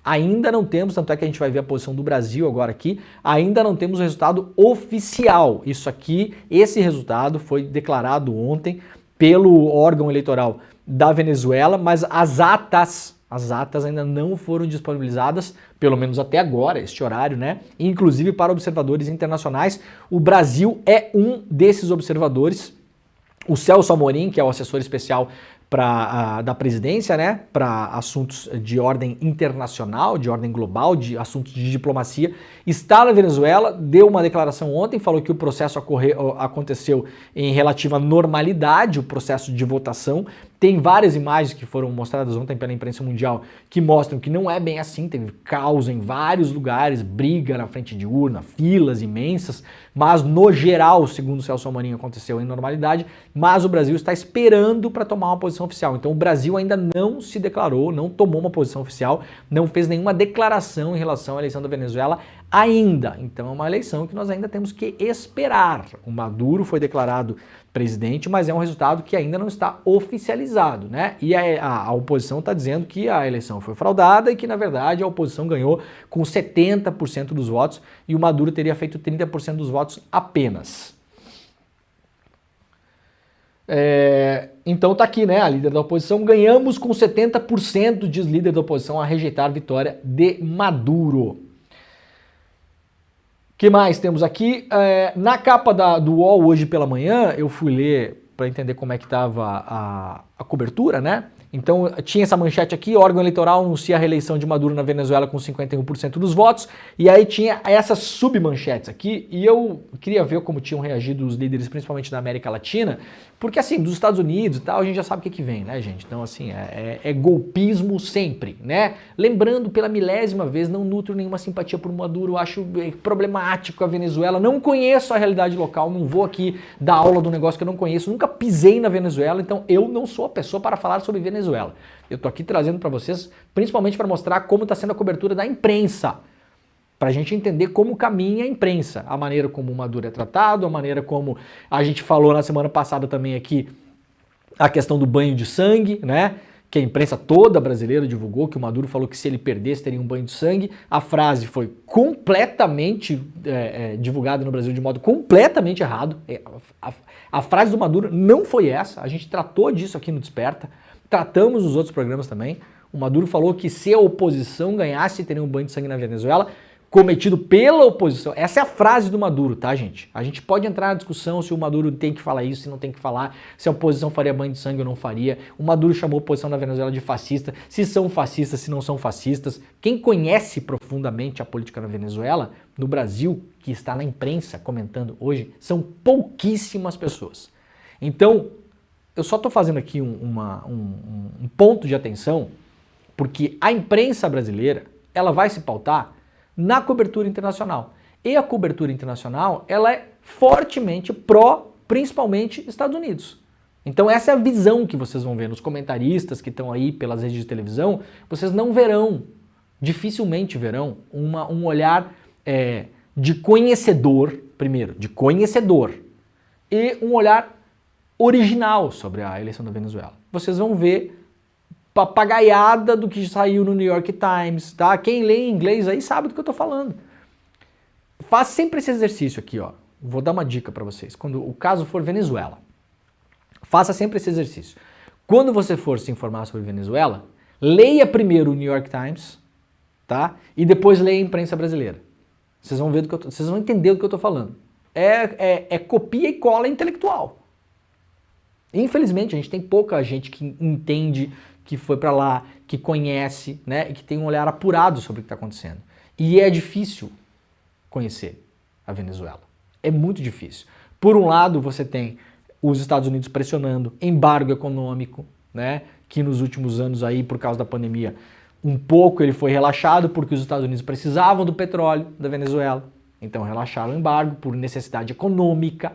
Ainda não temos, tanto é que a gente vai ver a posição do Brasil agora aqui, ainda não temos o resultado oficial. Isso aqui, esse resultado foi declarado ontem pelo órgão eleitoral da Venezuela, mas as atas ainda não foram disponibilizadas, pelo menos até agora, este horário, né? Inclusive para observadores internacionais. O Brasil é um desses observadores. O Celso Amorim, que é o assessor especial da presidência, né, para assuntos de ordem internacional, de ordem global, de assuntos de diplomacia, está na Venezuela, deu uma declaração ontem, falou que o processo aconteceu em relativa normalidade, o processo de votação. Tem várias imagens que foram mostradas ontem pela imprensa mundial que mostram que não é bem assim, teve caos em vários lugares, briga na frente de urna, filas imensas, mas no geral, segundo o Celso Amorim, aconteceu em normalidade, mas o Brasil está esperando para tomar uma posição oficial. Então o Brasil ainda não se declarou, não tomou uma posição oficial, não fez nenhuma declaração em relação à eleição da Venezuela ainda. Então é uma eleição que nós ainda temos que esperar. O Maduro foi declarado presidente, mas é um resultado que ainda não está oficializado, né? E a oposição está dizendo que a eleição foi fraudada e que, na verdade, a oposição ganhou com 70% dos votos e o Maduro teria feito 30% dos votos apenas. Então tá aqui, né? A líder da oposição, ganhamos com 70%, diz líder da oposição, a rejeitar a vitória de Maduro. O que mais temos aqui? Na capa do UOL hoje pela manhã, eu fui ler para entender como é que estava a cobertura, né? Então tinha essa manchete aqui, órgão eleitoral anuncia a reeleição de Maduro na Venezuela com 51% dos votos, e aí tinha essas submanchetes aqui, e eu queria ver como tinham reagido os líderes, principalmente da América Latina, porque assim, dos Estados Unidos e tal, a gente já sabe o que vem, né, gente? Então assim, é golpismo sempre, né? Lembrando, pela milésima vez, não nutro nenhuma simpatia por Maduro, acho problemático a Venezuela, não conheço a realidade local, não vou aqui dar aula do negócio que eu não conheço, nunca pisei na Venezuela, então eu não sou a pessoa para falar sobre Venezuela. Eu tô aqui trazendo para vocês, principalmente para mostrar como está sendo a cobertura da imprensa, para a gente entender como caminha a imprensa, a maneira como o Maduro é tratado, a maneira como a gente falou na semana passada também aqui, a questão do banho de sangue, né? Que a imprensa toda brasileira divulgou, que o Maduro falou que se ele perdesse teria um banho de sangue. A frase foi completamente divulgada no Brasil de modo completamente errado. A frase do Maduro não foi essa, a gente tratou disso aqui no Desperta, tratamos nos outros programas também. O Maduro falou que se a oposição ganhasse, teria um banho de sangue na Venezuela, cometido pela oposição. Essa é a frase do Maduro, tá, gente? A gente pode entrar na discussão se o Maduro tem que falar isso, se não tem que falar, se a oposição faria banho de sangue ou não faria. O Maduro chamou a oposição da Venezuela de fascista, se são fascistas, se não são fascistas. Quem conhece profundamente a política na Venezuela, no Brasil, que está na imprensa comentando hoje, são pouquíssimas pessoas. Então, eu só estou fazendo aqui um ponto de atenção, porque a imprensa brasileira, ela vai se pautar na cobertura internacional. E a cobertura internacional, ela é fortemente pró, principalmente, Estados Unidos. Então essa é a visão que vocês vão ver nos comentaristas que estão aí pelas redes de televisão, vocês não verão, dificilmente verão, um olhar de conhecedor, primeiro, de conhecedor, e um olhar original sobre a eleição da Venezuela. Vocês vão ver papagaiada do que saiu no New York Times, tá? Quem lê em inglês aí sabe do que eu tô falando. Faz sempre esse exercício aqui, ó. Vou dar uma dica para vocês. Quando o caso for Venezuela, faça sempre esse exercício. Quando você for se informar sobre Venezuela, leia primeiro o New York Times, tá? E depois leia a imprensa brasileira. Vocês vão ver vocês vão entender do que eu tô falando. É copia e cola intelectual. Infelizmente, a gente tem pouca gente que entende, que foi para lá, que conhece, né, e que tem um olhar apurado sobre o que está acontecendo. E é difícil conhecer a Venezuela. É muito difícil. Por um lado, você tem os Estados Unidos pressionando, embargo econômico, né, que nos últimos anos aí, por causa da pandemia, um pouco ele foi relaxado porque os Estados Unidos precisavam do petróleo da Venezuela. Então relaxaram o embargo por necessidade econômica.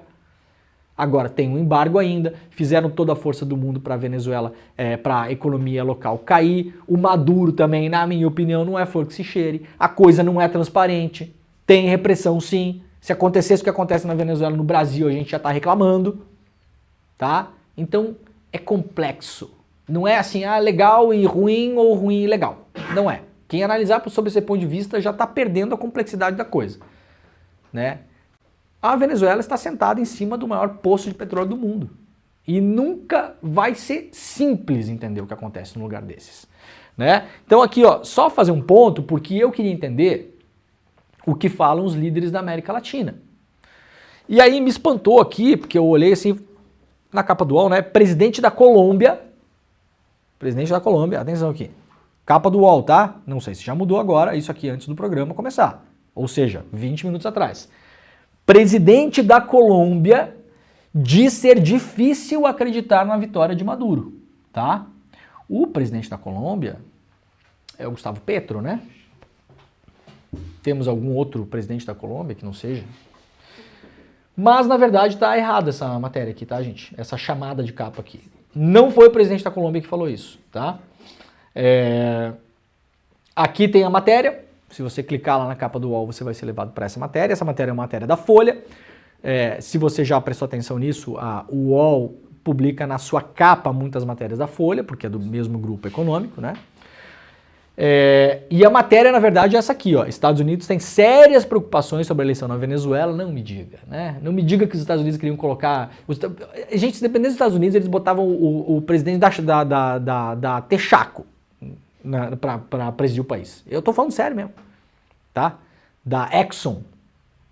Agora tem um embargo ainda, fizeram toda a força do mundo para a Venezuela, para a economia local cair. O Maduro também, na minha opinião, não é flor que se cheire. A coisa não é transparente. Tem repressão, sim. Se acontecesse o que acontece na Venezuela, no Brasil, a gente já está reclamando. Tá? Então é complexo. Não é assim, legal e ruim ou ruim e legal. Não é. Quem analisar sob esse ponto de vista já está perdendo a complexidade da coisa, né? A Venezuela está sentada em cima do maior poço de petróleo do mundo. E nunca vai ser simples entender o que acontece num lugar desses, né? Então aqui, ó, só fazer um ponto, porque eu queria entender o que falam os líderes da América Latina. E aí me espantou aqui, porque eu olhei assim na capa do UOL, né? Presidente da Colômbia, atenção aqui. Capa do UOL, tá? Não sei se já mudou agora, isso aqui antes do programa começar. Ou seja, 20 minutos atrás. Presidente da Colômbia diz ser difícil acreditar na vitória de Maduro, tá? O presidente da Colômbia é o Gustavo Petro, né? Temos algum outro presidente da Colômbia que não seja? Mas, na verdade, tá errada essa matéria aqui, tá, gente? Essa chamada de capa aqui. Não foi o presidente da Colômbia que falou isso, tá? Aqui tem a matéria. Se você clicar lá na capa do UOL, você vai ser levado para essa matéria. Essa matéria é uma matéria da Folha. Se você já prestou atenção nisso, o UOL publica na sua capa muitas matérias da Folha, porque é do mesmo grupo econômico, né? E a matéria, na verdade, é essa aqui, ó. Estados Unidos tem sérias preocupações sobre a eleição na Venezuela. Não me diga, né? Não me diga que os Estados Unidos queriam colocar... Gente, se dependesse dos Estados Unidos, eles botavam o presidente da Texaco para presidir o país. Eu tô falando sério mesmo, tá? Da Exxon,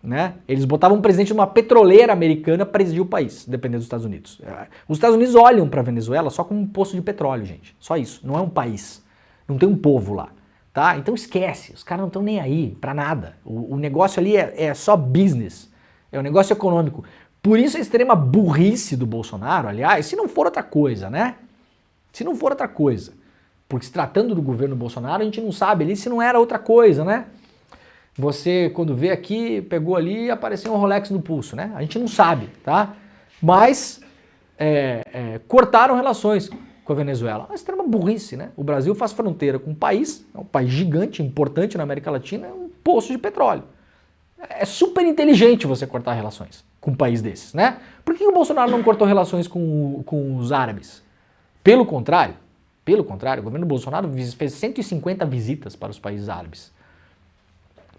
né? Eles botavam um presidente de uma petroleira americana para presidir o país, dependendo dos Estados Unidos. Os Estados Unidos olham para a Venezuela só como um poço de petróleo, gente. Só isso. Não é um país. Não tem um povo lá, tá? Então esquece, os caras não estão nem aí pra nada. O negócio ali é só business, é um negócio econômico. Por isso a extrema burrice do Bolsonaro, aliás, se não for outra coisa, né? Se não for outra coisa. Porque se tratando do governo Bolsonaro, a gente não sabe ali se não era outra coisa, né? Você, quando vê aqui, pegou ali e apareceu um Rolex no pulso, né? A gente não sabe, tá? Mas cortaram relações com a Venezuela. Uma extrema burrice, né? O Brasil faz fronteira com um país gigante, importante na América Latina, é um poço de petróleo. É super inteligente você cortar relações com um país desses, né? Por que o Bolsonaro não cortou relações com os árabes? Pelo contrário, o governo Bolsonaro fez 150 visitas para os países árabes.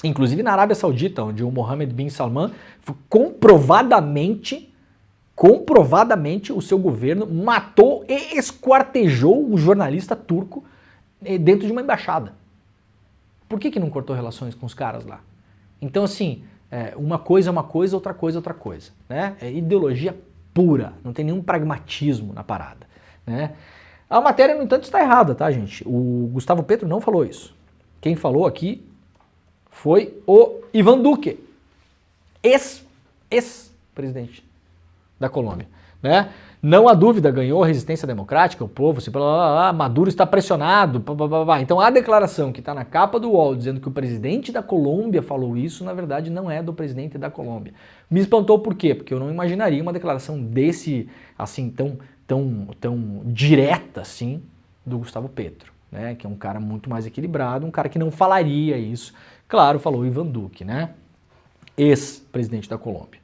Inclusive na Arábia Saudita, onde o Mohammed bin Salman comprovadamente o seu governo matou e esquartejou um jornalista turco dentro de uma embaixada. Por que não cortou relações com os caras lá? Então, assim, uma coisa é uma coisa, outra coisa é outra coisa, né? É ideologia pura, não tem nenhum pragmatismo na parada, né? A matéria, no entanto, está errada, tá, gente? O Gustavo Petro não falou isso. Quem falou aqui foi o Ivan Duque, ex-presidente da Colômbia, né? Não há dúvida, ganhou a resistência democrática, o povo, Maduro está pressionado, Então a declaração que está na capa do UOL dizendo que o presidente da Colômbia falou isso, na verdade não é do presidente da Colômbia. Me espantou por quê? Porque eu não imaginaria uma declaração desse, assim, tão direta, assim, do Gustavo Petro, né? Que é um cara muito mais equilibrado, um cara que não falaria isso. Claro, falou Ivan Duque, né? Ex-presidente da Colômbia.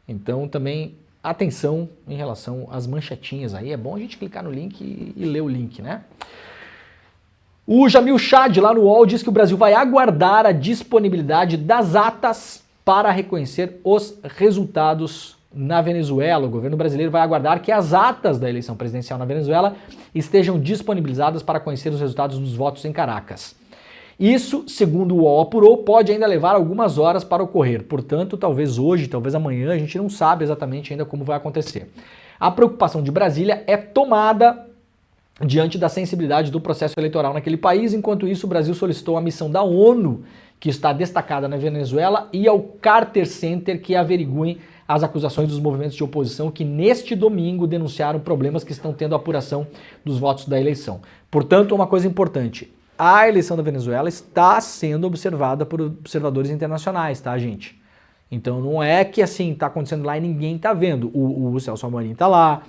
Então também... atenção em relação às manchetinhas aí, é bom a gente clicar no link e ler o link, né? O Jamil Chad lá no UOL diz que o Brasil vai aguardar a disponibilidade das atas para reconhecer os resultados na Venezuela. O governo brasileiro vai aguardar que as atas da eleição presidencial na Venezuela estejam disponibilizadas para conhecer os resultados dos votos em Caracas. Isso, segundo o UOL apurou, pode ainda levar algumas horas para ocorrer. Portanto, talvez hoje, talvez amanhã, a gente não sabe exatamente ainda como vai acontecer. A preocupação de Brasília é tomada diante da sensibilidade do processo eleitoral naquele país. Enquanto isso, o Brasil solicitou a missão da ONU, que está destacada na Venezuela, e ao Carter Center, que averiguem as acusações dos movimentos de oposição que neste domingo denunciaram problemas que estão tendo a apuração dos votos da eleição. Portanto, uma coisa importante, a eleição da Venezuela está sendo observada por observadores internacionais, tá, gente? Então não é que assim está acontecendo lá e ninguém está vendo. O Celso Amorim está lá,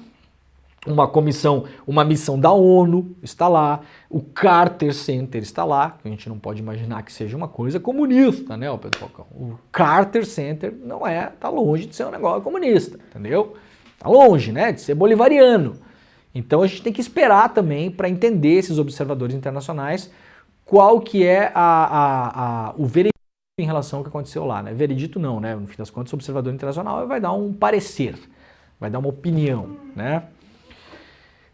uma missão da ONU está lá, o Carter Center está lá, que a gente não pode imaginar que seja uma coisa comunista, né, Pedro Falcão? O Carter Center não é, tá longe de ser um negócio comunista, entendeu? Tá longe, né, de ser bolivariano. Então a gente tem que esperar também para entender esses observadores internacionais qual que é o veredito em relação ao que aconteceu lá, né? Veredito não, né? No fim das contas, o observador internacional vai dar um parecer, vai dar uma opinião, né?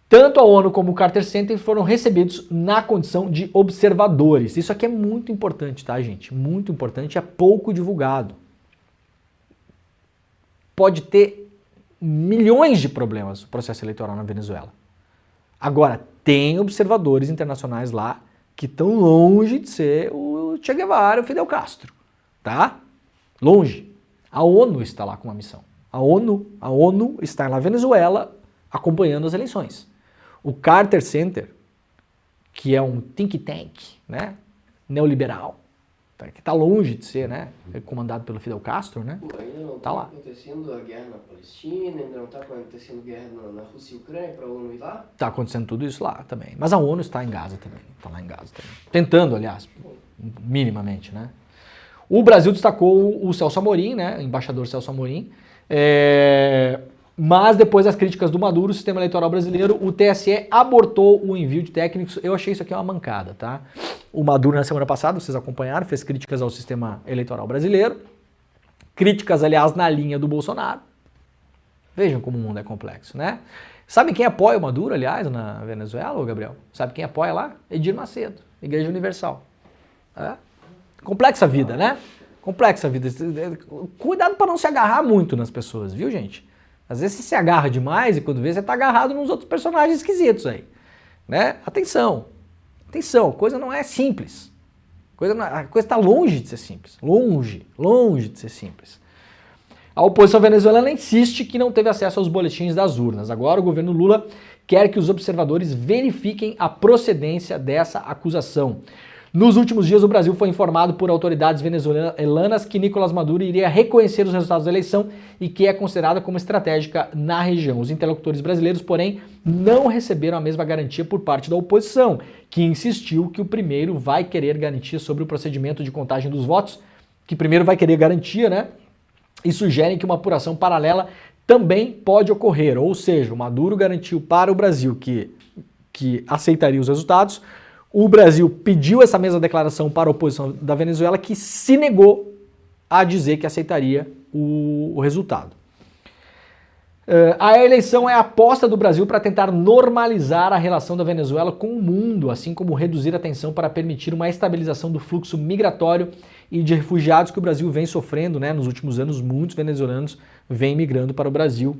Tanto a ONU como o Carter Center foram recebidos na condição de observadores. Isso aqui é muito importante, tá, gente? Muito importante, é pouco divulgado. Pode ter milhões de problemas o processo eleitoral na Venezuela. Agora, tem observadores internacionais lá que estão longe de ser o Che Guevara e o Fidel Castro, tá? Longe. A ONU está lá com uma missão. A ONU está na Venezuela acompanhando as eleições. O Carter Center, que é um think tank, né, neoliberal, que está longe de ser, né, comandado pelo Fidel Castro, né? Ainda não tá está lá. acontecendo a guerra na Palestina, ainda não está acontecendo guerra na Rússia e Ucrânia para a ONU ir lá? Está acontecendo tudo isso lá também. Mas a ONU está em Gaza também. Está lá em Gaza também. Tentando, aliás, minimamente, né? O Brasil destacou o Celso Amorim, né? O embaixador Celso Amorim. Mas depois das críticas do Maduro, o sistema eleitoral brasileiro, o TSE abortou o envio de técnicos. Eu achei isso aqui uma mancada, tá? O Maduro, na semana passada, vocês acompanharam, fez críticas ao sistema eleitoral brasileiro. Críticas, aliás, na linha do Bolsonaro. Vejam como o mundo é complexo, né? Sabe quem apoia o Maduro, aliás, na Venezuela, ô Gabriel? Sabe quem apoia lá? Edir Macedo, Igreja Universal. Complexa a vida, né? Complexa a vida. Cuidado para não se agarrar muito nas pessoas, viu, gente? Às vezes você se agarra demais e quando vê, você tá agarrado nos outros personagens esquisitos aí, né? Atenção, atenção, a coisa não é simples. A coisa está longe de ser simples, longe de ser simples. A oposição venezuelana insiste que não teve acesso aos boletins das urnas. Agora o governo Lula quer que os observadores verifiquem a procedência dessa acusação. Nos últimos dias, o Brasil foi informado por autoridades venezuelanas que Nicolás Maduro iria reconhecer os resultados da eleição e que é considerada como estratégica na região. Os interlocutores brasileiros, porém, não receberam a mesma garantia por parte da oposição, que insistiu que o primeiro vai querer garantia sobre o procedimento de contagem dos votos, que primeiro vai querer garantia, né? E sugerem que uma apuração paralela também pode ocorrer. Ou seja, o Maduro garantiu para o Brasil que aceitaria os resultados. O Brasil pediu essa mesma declaração para a oposição da Venezuela, que se negou a dizer que aceitaria o resultado. A eleição é a aposta do Brasil para tentar normalizar a relação da Venezuela com o mundo, assim como reduzir a tensão para permitir uma estabilização do fluxo migratório e de refugiados que o Brasil vem sofrendo, né? Nos últimos anos, muitos venezuelanos vêm migrando para o Brasil,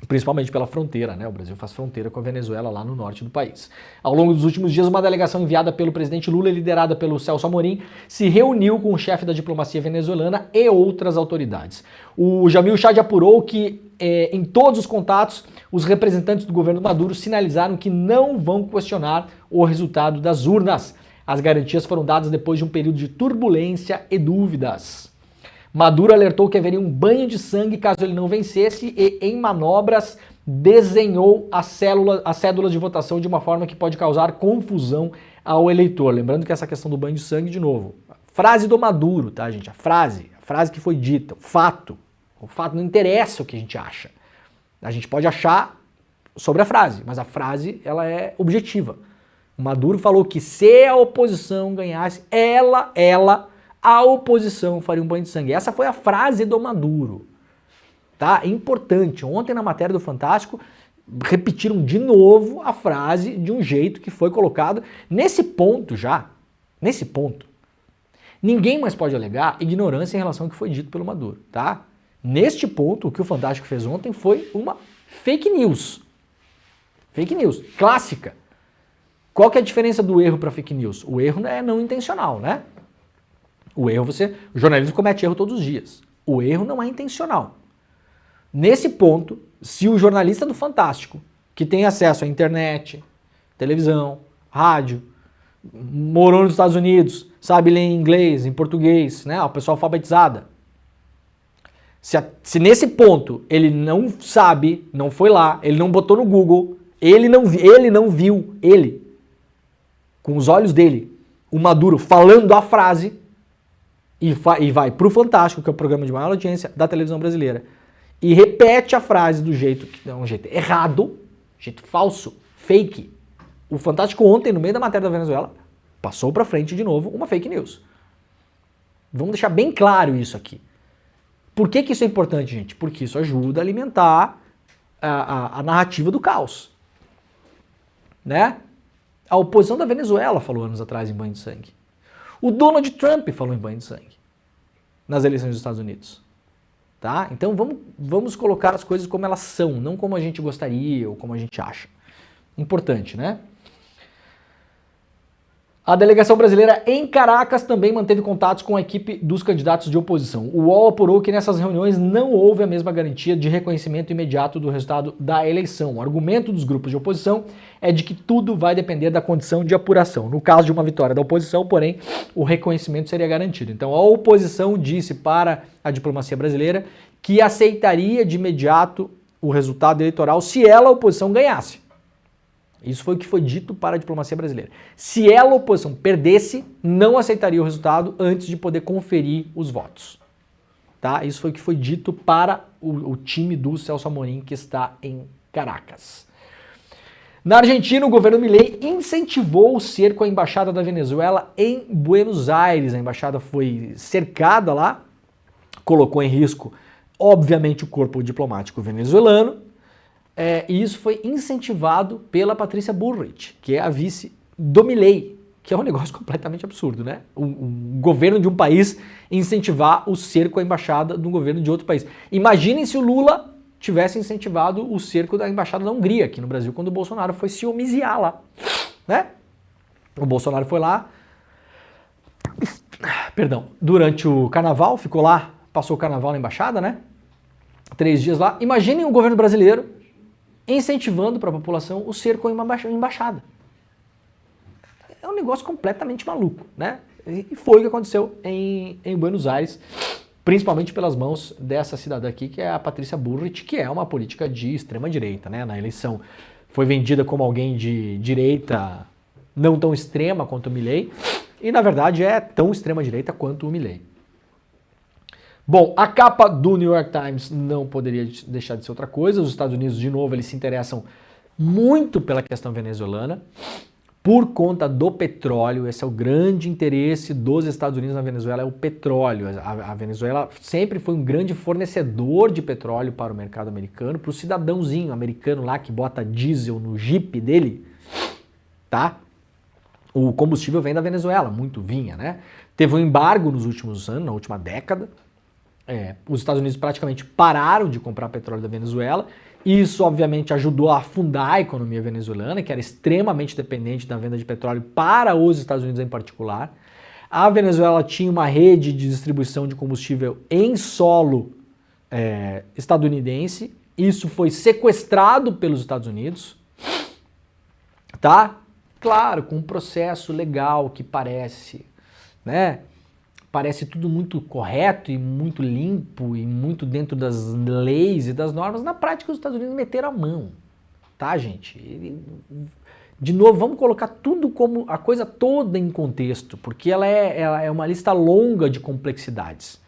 principalmente pela fronteira, né? O Brasil faz fronteira com a Venezuela lá no norte do país. Ao longo dos últimos dias, uma delegação enviada pelo presidente Lula, liderada pelo Celso Amorim, se reuniu com o chefe da diplomacia venezuelana e outras autoridades. O Jamil Chad apurou que, em todos os contatos, os representantes do governo Maduro sinalizaram que não vão questionar o resultado das urnas. As garantias foram dadas depois de um período de turbulência e dúvidas. Maduro alertou que haveria um banho de sangue caso ele não vencesse e, em manobras, desenhou as cédulas de votação de uma forma que pode causar confusão ao eleitor. Lembrando que essa questão do banho de sangue, de novo, frase do Maduro, tá, gente? A frase que foi dita, o fato não interessa o que a gente acha. A gente pode achar sobre a frase, mas a frase, ela é objetiva. O Maduro falou que se a oposição ganhasse, a oposição faria um banho de sangue. Essa foi a frase do Maduro. Tá? É importante. Ontem na matéria do Fantástico repetiram de novo a frase de um jeito que foi colocado nesse ponto já. Nesse ponto. Ninguém mais pode alegar ignorância em relação ao que foi dito pelo Maduro, tá? Neste ponto, o que o Fantástico fez ontem foi uma fake news. Fake news, clássica. Qual que é a diferença do erro para fake news? O erro é não intencional, né? O jornalismo comete erro todos os dias. O erro não é intencional. Nesse ponto, se o jornalista do Fantástico, que tem acesso à internet, televisão, rádio, morou nos Estados Unidos, sabe ler em inglês, em português, né? O pessoal alfabetizada. Se nesse ponto ele não sabe, não foi lá, ele não botou no Google, ele não viu, com os olhos dele, o Maduro falando a frase, e vai pro Fantástico, que é o programa de maior audiência da televisão brasileira, e repete a frase do jeito que é um jeito errado, jeito falso, fake. O Fantástico ontem, no meio da matéria da Venezuela, Passou para frente de novo uma fake news. Vamos deixar bem claro isso aqui. Por que isso é importante, gente? Porque isso ajuda a alimentar a narrativa do caos. Né? A oposição da Venezuela falou anos atrás em banho de sangue. O Donald Trump falou em banho de sangue nas eleições dos Estados Unidos. Tá? Então vamos colocar as coisas como elas são, não como a gente gostaria ou como a gente acha. Importante, né? A delegação brasileira em Caracas também manteve contatos com a equipe dos candidatos de oposição. O UOL apurou que nessas reuniões não houve a mesma garantia de reconhecimento imediato do resultado da eleição. O argumento dos grupos de oposição é de que tudo vai depender da condição de apuração. No caso de uma vitória da oposição, porém, o reconhecimento seria garantido. Então, a oposição disse para a diplomacia brasileira que aceitaria de imediato o resultado eleitoral se ela, a oposição, ganhasse. Isso foi o que foi dito para a diplomacia brasileira. Se ela, a oposição, perdesse, não aceitaria o resultado antes de poder conferir os votos. Tá? Isso foi o que foi dito para o time do Celso Amorim, que está em Caracas. Na Argentina, o governo Milei incentivou o cerco à embaixada da Venezuela em Buenos Aires. A embaixada foi cercada lá, colocou em risco, obviamente, o corpo diplomático venezuelano. E isso foi incentivado pela Patrícia Bullrich, que é a vice do Milei, que é um negócio completamente absurdo, né? O governo de um país incentivar o cerco à embaixada do governo de outro país. Imaginem se o Lula tivesse incentivado o cerco da embaixada da Hungria, aqui no Brasil, quando o Bolsonaro foi se homiziar lá, né? O Bolsonaro foi lá, durante o carnaval, ficou lá, passou o carnaval na embaixada, né? 3 dias lá. Imaginem o governo brasileiro incentivando para a população o cerco a uma embaixada. É um negócio completamente maluco, né? E foi o que aconteceu em Buenos Aires, principalmente pelas mãos dessa cidadã aqui, que é a Patrícia Bullrich, que é uma política de extrema-direita, né? Na eleição foi vendida como alguém de direita não tão extrema quanto o Milei, e na verdade é tão extrema-direita quanto o Milei. Bom, a capa do New York Times não poderia deixar de ser outra coisa. Os Estados Unidos, de novo, eles se interessam muito pela questão venezuelana por conta do petróleo. Esse é o grande interesse dos Estados Unidos na Venezuela, é o petróleo. A Venezuela sempre foi um grande fornecedor de petróleo para o mercado americano, para o cidadãozinho americano lá que bota diesel no Jeep dele, tá? O combustível vem da Venezuela, muito vinha, né? Teve um embargo nos últimos anos, na última década. Os Estados Unidos praticamente pararam de comprar petróleo da Venezuela. Isso, obviamente, ajudou a afundar a economia venezuelana, que era extremamente dependente da venda de petróleo para os Estados Unidos em particular. A Venezuela tinha uma rede de distribuição de combustível em solo estadunidense. Isso foi sequestrado pelos Estados Unidos, tá? Claro, com um processo legal que parece, né? Parece tudo muito correto e muito limpo e muito dentro das leis e das normas. Na prática, os Estados Unidos meteram a mão, tá, gente? De novo, vamos colocar tudo como a coisa toda em contexto, porque ela é uma lista longa de complexidades.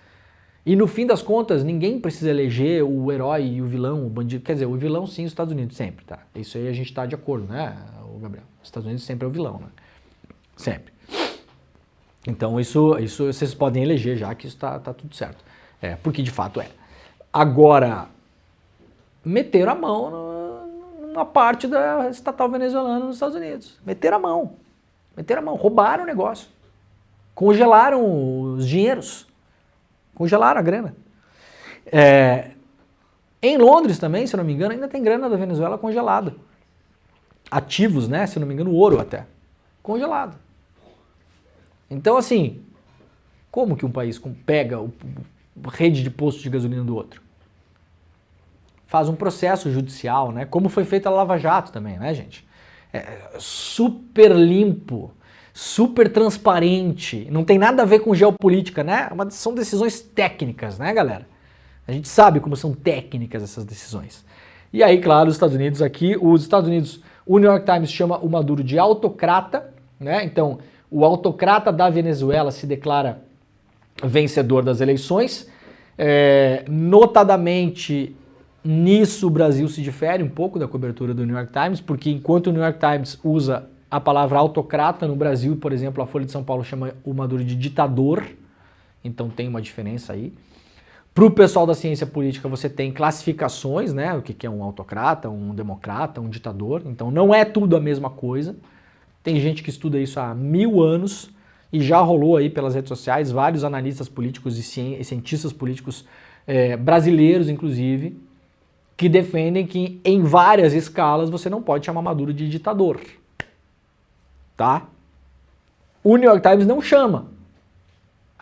E no fim das contas, ninguém precisa eleger o herói e o vilão, o bandido. Quer dizer, o vilão sim, os Estados Unidos sempre, tá? Isso aí a gente tá de acordo, né, o Gabriel? Os Estados Unidos sempre é o vilão, né? Sempre. Então isso vocês podem eleger já que isso tá tudo certo. Porque de fato é. Agora, meteram a mão numa parte da estatal venezuelana nos Estados Unidos. Meteram a mão, roubaram o negócio. Congelaram os dinheiros. Congelaram a grana. Em Londres também, se eu não me engano, ainda tem grana da Venezuela congelada. Ativos, né? Se eu não me engano, ouro até. Congelado. Então, assim, como que um país pega a rede de postos de gasolina do outro? Faz um processo judicial, né? Como foi feita a Lava Jato também, né, gente? Super limpo, super transparente, não tem nada a ver com geopolítica, né? São decisões técnicas, né, galera? A gente sabe como são técnicas essas decisões. E aí, claro, os Estados Unidos, o New York Times chama o Maduro de autocrata, né? Então, o autocrata da Venezuela se declara vencedor das eleições. Notadamente, nisso o Brasil se difere um pouco da cobertura do New York Times, porque enquanto o New York Times usa a palavra autocrata no Brasil, por exemplo, a Folha de São Paulo chama o Maduro de ditador, então tem uma diferença aí. Para o pessoal da ciência política você tem classificações, né? O que é um autocrata, um democrata, um ditador, então não é tudo a mesma coisa. Tem gente que estuda isso há 1000 anos e já rolou aí pelas redes sociais vários analistas políticos e cientistas políticos brasileiros, inclusive, que defendem que em várias escalas você não pode chamar Maduro de ditador. Tá? O New York Times não chama.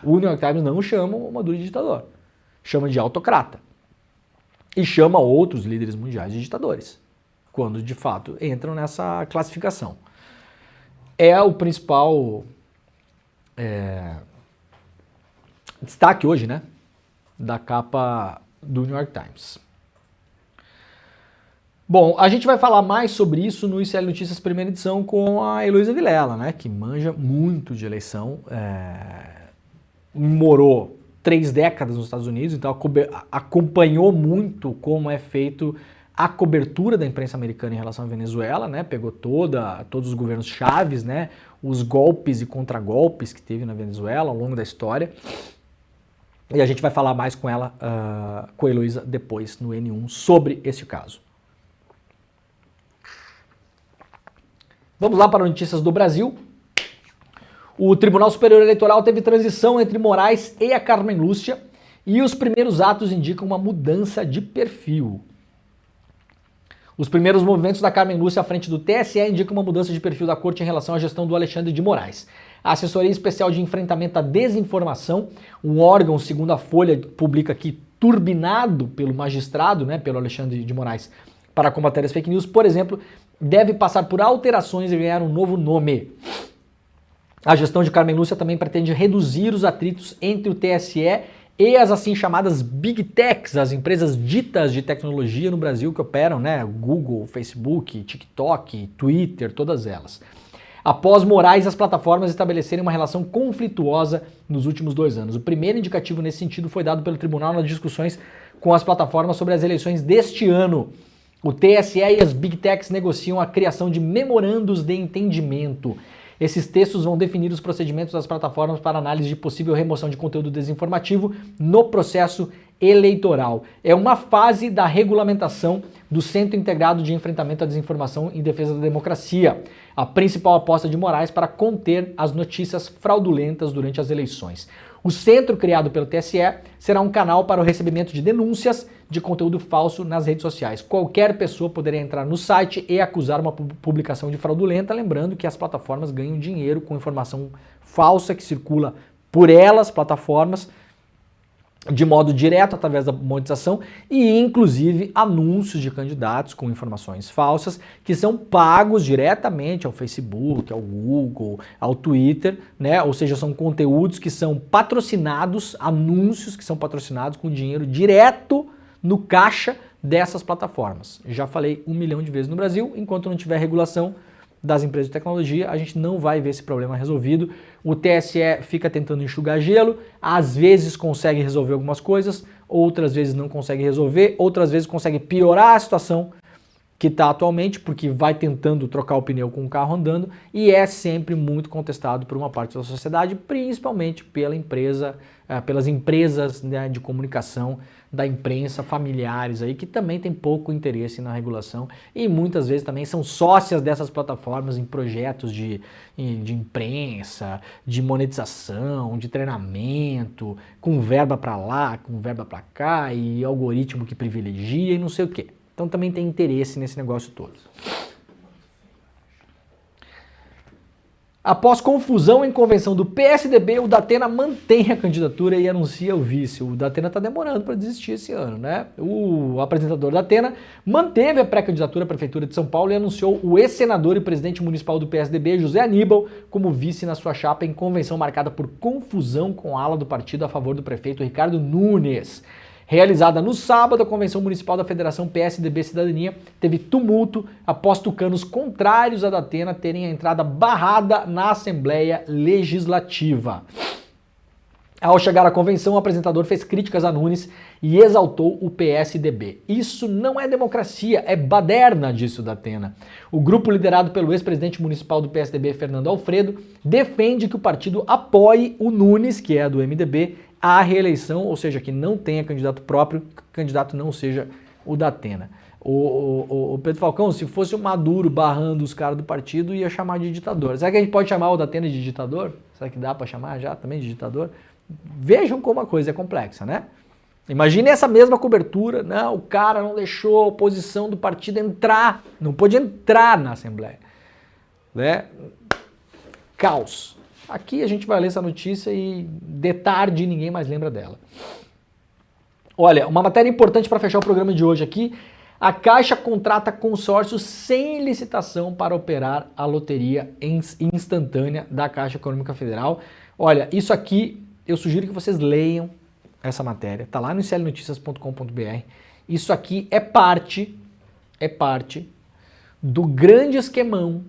O New York Times não chama o Maduro de ditador. Chama de autocrata. E chama outros líderes mundiais de ditadores, quando de fato entram nessa classificação. É o principal destaque hoje, né, da capa do New York Times. Bom, a gente vai falar mais sobre isso no ICL Notícias primeira edição com a Heloísa Vilela, né, que manja muito de eleição, morou 3 décadas nos Estados Unidos, então acompanhou muito como é feito a cobertura da imprensa americana em relação à Venezuela, né, pegou todos os governos chaves, né, os golpes e contragolpes que teve na Venezuela ao longo da história. E a gente vai falar mais com ela, com a Heloísa, depois no N1 sobre esse caso. Vamos lá para notícias do Brasil. O Tribunal Superior Eleitoral teve transição entre Moraes e a Carmen Lúcia e os primeiros atos indicam uma mudança de perfil. Os primeiros movimentos da Carmen Lúcia à frente do TSE indicam uma mudança de perfil da corte em relação à gestão do Alexandre de Moraes. A Assessoria Especial de Enfrentamento à Desinformação, um órgão, segundo a Folha, publica aqui, turbinado pelo magistrado, né, pelo Alexandre de Moraes, para combater as fake news, por exemplo, deve passar por alterações e ganhar um novo nome. A gestão de Carmen Lúcia também pretende reduzir os atritos entre o TSE e as assim chamadas Big Techs, as empresas ditas de tecnologia no Brasil que operam, né, Google, Facebook, TikTok, Twitter, todas elas. Após Moraes, as plataformas estabelecerem uma relação conflituosa nos últimos 2 anos. O primeiro indicativo nesse sentido foi dado pelo tribunal nas discussões com as plataformas sobre as eleições deste ano. O TSE e as Big Techs negociam a criação de memorandos de entendimento. Esses textos vão definir os procedimentos das plataformas para análise de possível remoção de conteúdo desinformativo no processo eleitoral. É uma fase da regulamentação do Centro Integrado de Enfrentamento à Desinformação em Defesa da Democracia, a principal aposta de Moraes para conter as notícias fraudulentas durante as eleições. O centro criado pelo TSE será um canal para o recebimento de denúncias de conteúdo falso nas redes sociais. Qualquer pessoa poderia entrar no site e acusar uma publicação de fraudulenta, lembrando que as plataformas ganham dinheiro com informação falsa que circula por elas, plataformas, de modo direto através da monetização e inclusive anúncios de candidatos com informações falsas que são pagos diretamente ao Facebook, ao Google, ao Twitter, né? Ou seja, são conteúdos que são patrocinados, anúncios que são patrocinados com dinheiro direto no caixa dessas plataformas. Já falei 1 milhão de vezes no Brasil, enquanto não tiver regulação das empresas de tecnologia, a gente não vai ver esse problema resolvido. O TSE fica tentando enxugar gelo, às vezes consegue resolver algumas coisas, outras vezes não consegue resolver, outras vezes consegue piorar a situação que está atualmente, porque vai tentando trocar o pneu com o carro andando, e é sempre muito contestado por uma parte da sociedade, principalmente pelas empresas, né, de comunicação da imprensa, familiares aí, que também tem pouco interesse na regulação e muitas vezes também são sócias dessas plataformas em projetos de imprensa, de monetização, de treinamento, com verba para lá, com verba para cá e algoritmo que privilegia e não sei o quê. Então também tem interesse nesse negócio todo. Após confusão em convenção do PSDB, o Datena mantém a candidatura e anuncia o vice. O Datena está demorando para desistir esse ano, né? O apresentador Datena manteve a pré-candidatura à Prefeitura de São Paulo e anunciou o ex-senador e presidente municipal do PSDB, José Aníbal, como vice na sua chapa em convenção marcada por confusão com a ala do partido a favor do prefeito Ricardo Nunes. Realizada no sábado, a Convenção Municipal da Federação PSDB Cidadania teve tumulto após tucanos contrários à Datena terem a entrada barrada na Assembleia Legislativa. Ao chegar à convenção, o apresentador fez críticas a Nunes e exaltou o PSDB. Isso não é democracia, é baderna, disse o Datena. O grupo liderado pelo ex-presidente municipal do PSDB, Fernando Alfredo, defende que o partido apoie o Nunes, que é do MDB, à reeleição, ou seja, que não tenha candidato próprio, que o candidato não seja o Datena. O Pedro Falcão, se fosse o Maduro barrando os caras do partido, ia chamar de ditador. Será que a gente pode chamar o Datena de ditador? Será que dá para chamar já também de ditador? Vejam como a coisa é complexa, né? Imagine essa mesma cobertura, não, o cara não deixou a oposição do partido entrar, não pôde entrar na Assembleia, né? Caos. Aqui a gente vai ler essa notícia e de tarde ninguém mais lembra dela. Olha, uma matéria importante para fechar o programa de hoje aqui, a Caixa contrata consórcio sem licitação para operar a loteria instantânea da Caixa Econômica Federal. Olha, isso aqui eu sugiro que vocês leiam essa matéria, tá lá no iclnoticias.com.br. Isso aqui é parte do grande esquemão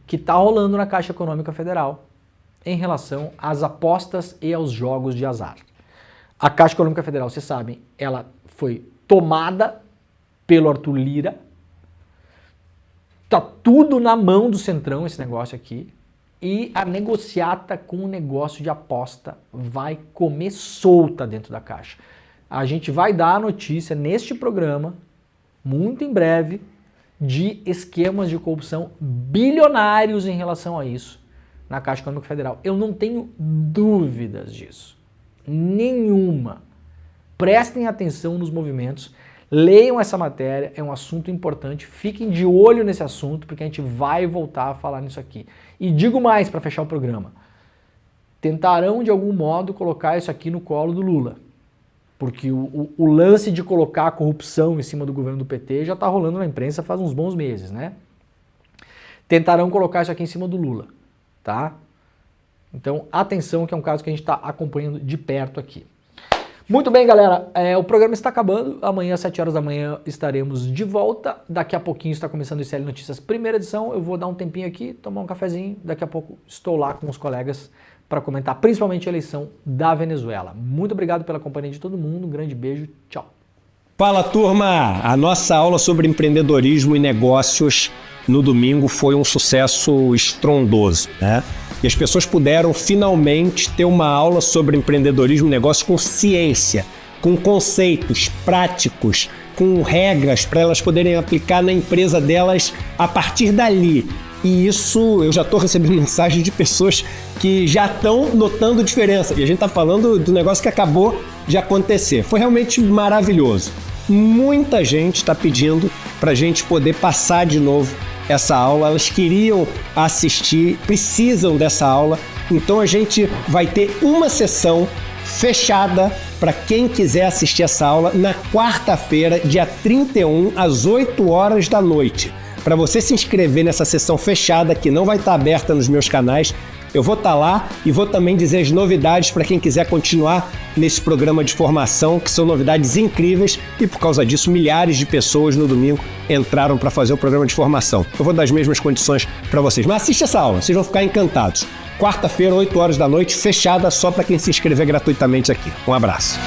que tá rolando na Caixa Econômica Federal em relação às apostas e aos jogos de azar. A Caixa Econômica Federal, vocês sabem, ela foi tomada pelo Arthur Lira. Tá tudo na mão do Centrão esse negócio aqui. E a negociata com o negócio de aposta vai comer solta dentro da Caixa. A gente vai dar a notícia neste programa, muito em breve, de esquemas de corrupção bilionários em relação a isso na Caixa Econômica Federal. Eu não tenho dúvidas disso. Nenhuma. Prestem atenção nos movimentos. Leiam essa matéria, é um assunto importante, fiquem de olho nesse assunto, porque a gente vai voltar a falar nisso aqui. E digo mais para fechar o programa, tentarão de algum modo colocar isso aqui no colo do Lula, porque o lance de colocar a corrupção em cima do governo do PT já está rolando na imprensa faz uns bons meses, né? Tentarão colocar isso aqui em cima do Lula, tá? Então, atenção, que é um caso que a gente está acompanhando de perto aqui. Muito bem, galera, o programa está acabando, amanhã às 7 horas da manhã estaremos de volta, daqui a pouquinho está começando o ICL Notícias primeira edição, eu vou dar um tempinho aqui, tomar um cafezinho, daqui a pouco estou lá com os colegas para comentar principalmente a eleição da Venezuela. Muito obrigado pela companhia de todo mundo, um grande beijo, tchau. Fala, turma! A nossa aula sobre empreendedorismo e negócios no domingo foi um sucesso estrondoso, né? E as pessoas puderam finalmente ter uma aula sobre empreendedorismo e negócio com ciência, com conceitos práticos, com regras para elas poderem aplicar na empresa delas a partir dali. E isso, eu já estou recebendo mensagem de pessoas que já estão notando diferença. E a gente está falando do negócio que acabou de acontecer. Foi realmente maravilhoso. Muita gente está pedindo para a gente poder passar de novo essa aula, elas queriam assistir, precisam dessa aula, então a gente vai ter uma sessão fechada para quem quiser assistir essa aula na quarta-feira, dia 31, às 8 horas da noite. Para você se inscrever nessa sessão fechada, que não vai estar aberta nos meus canais, eu vou estar lá e vou também dizer as novidades para quem quiser continuar nesse programa de formação, que são novidades incríveis e por causa disso milhares de pessoas no domingo entraram para fazer o programa de formação. Eu vou dar as mesmas condições para vocês, mas assiste essa aula, vocês vão ficar encantados. Quarta-feira, 8 horas da noite, fechada só para quem se inscrever gratuitamente aqui. Um abraço.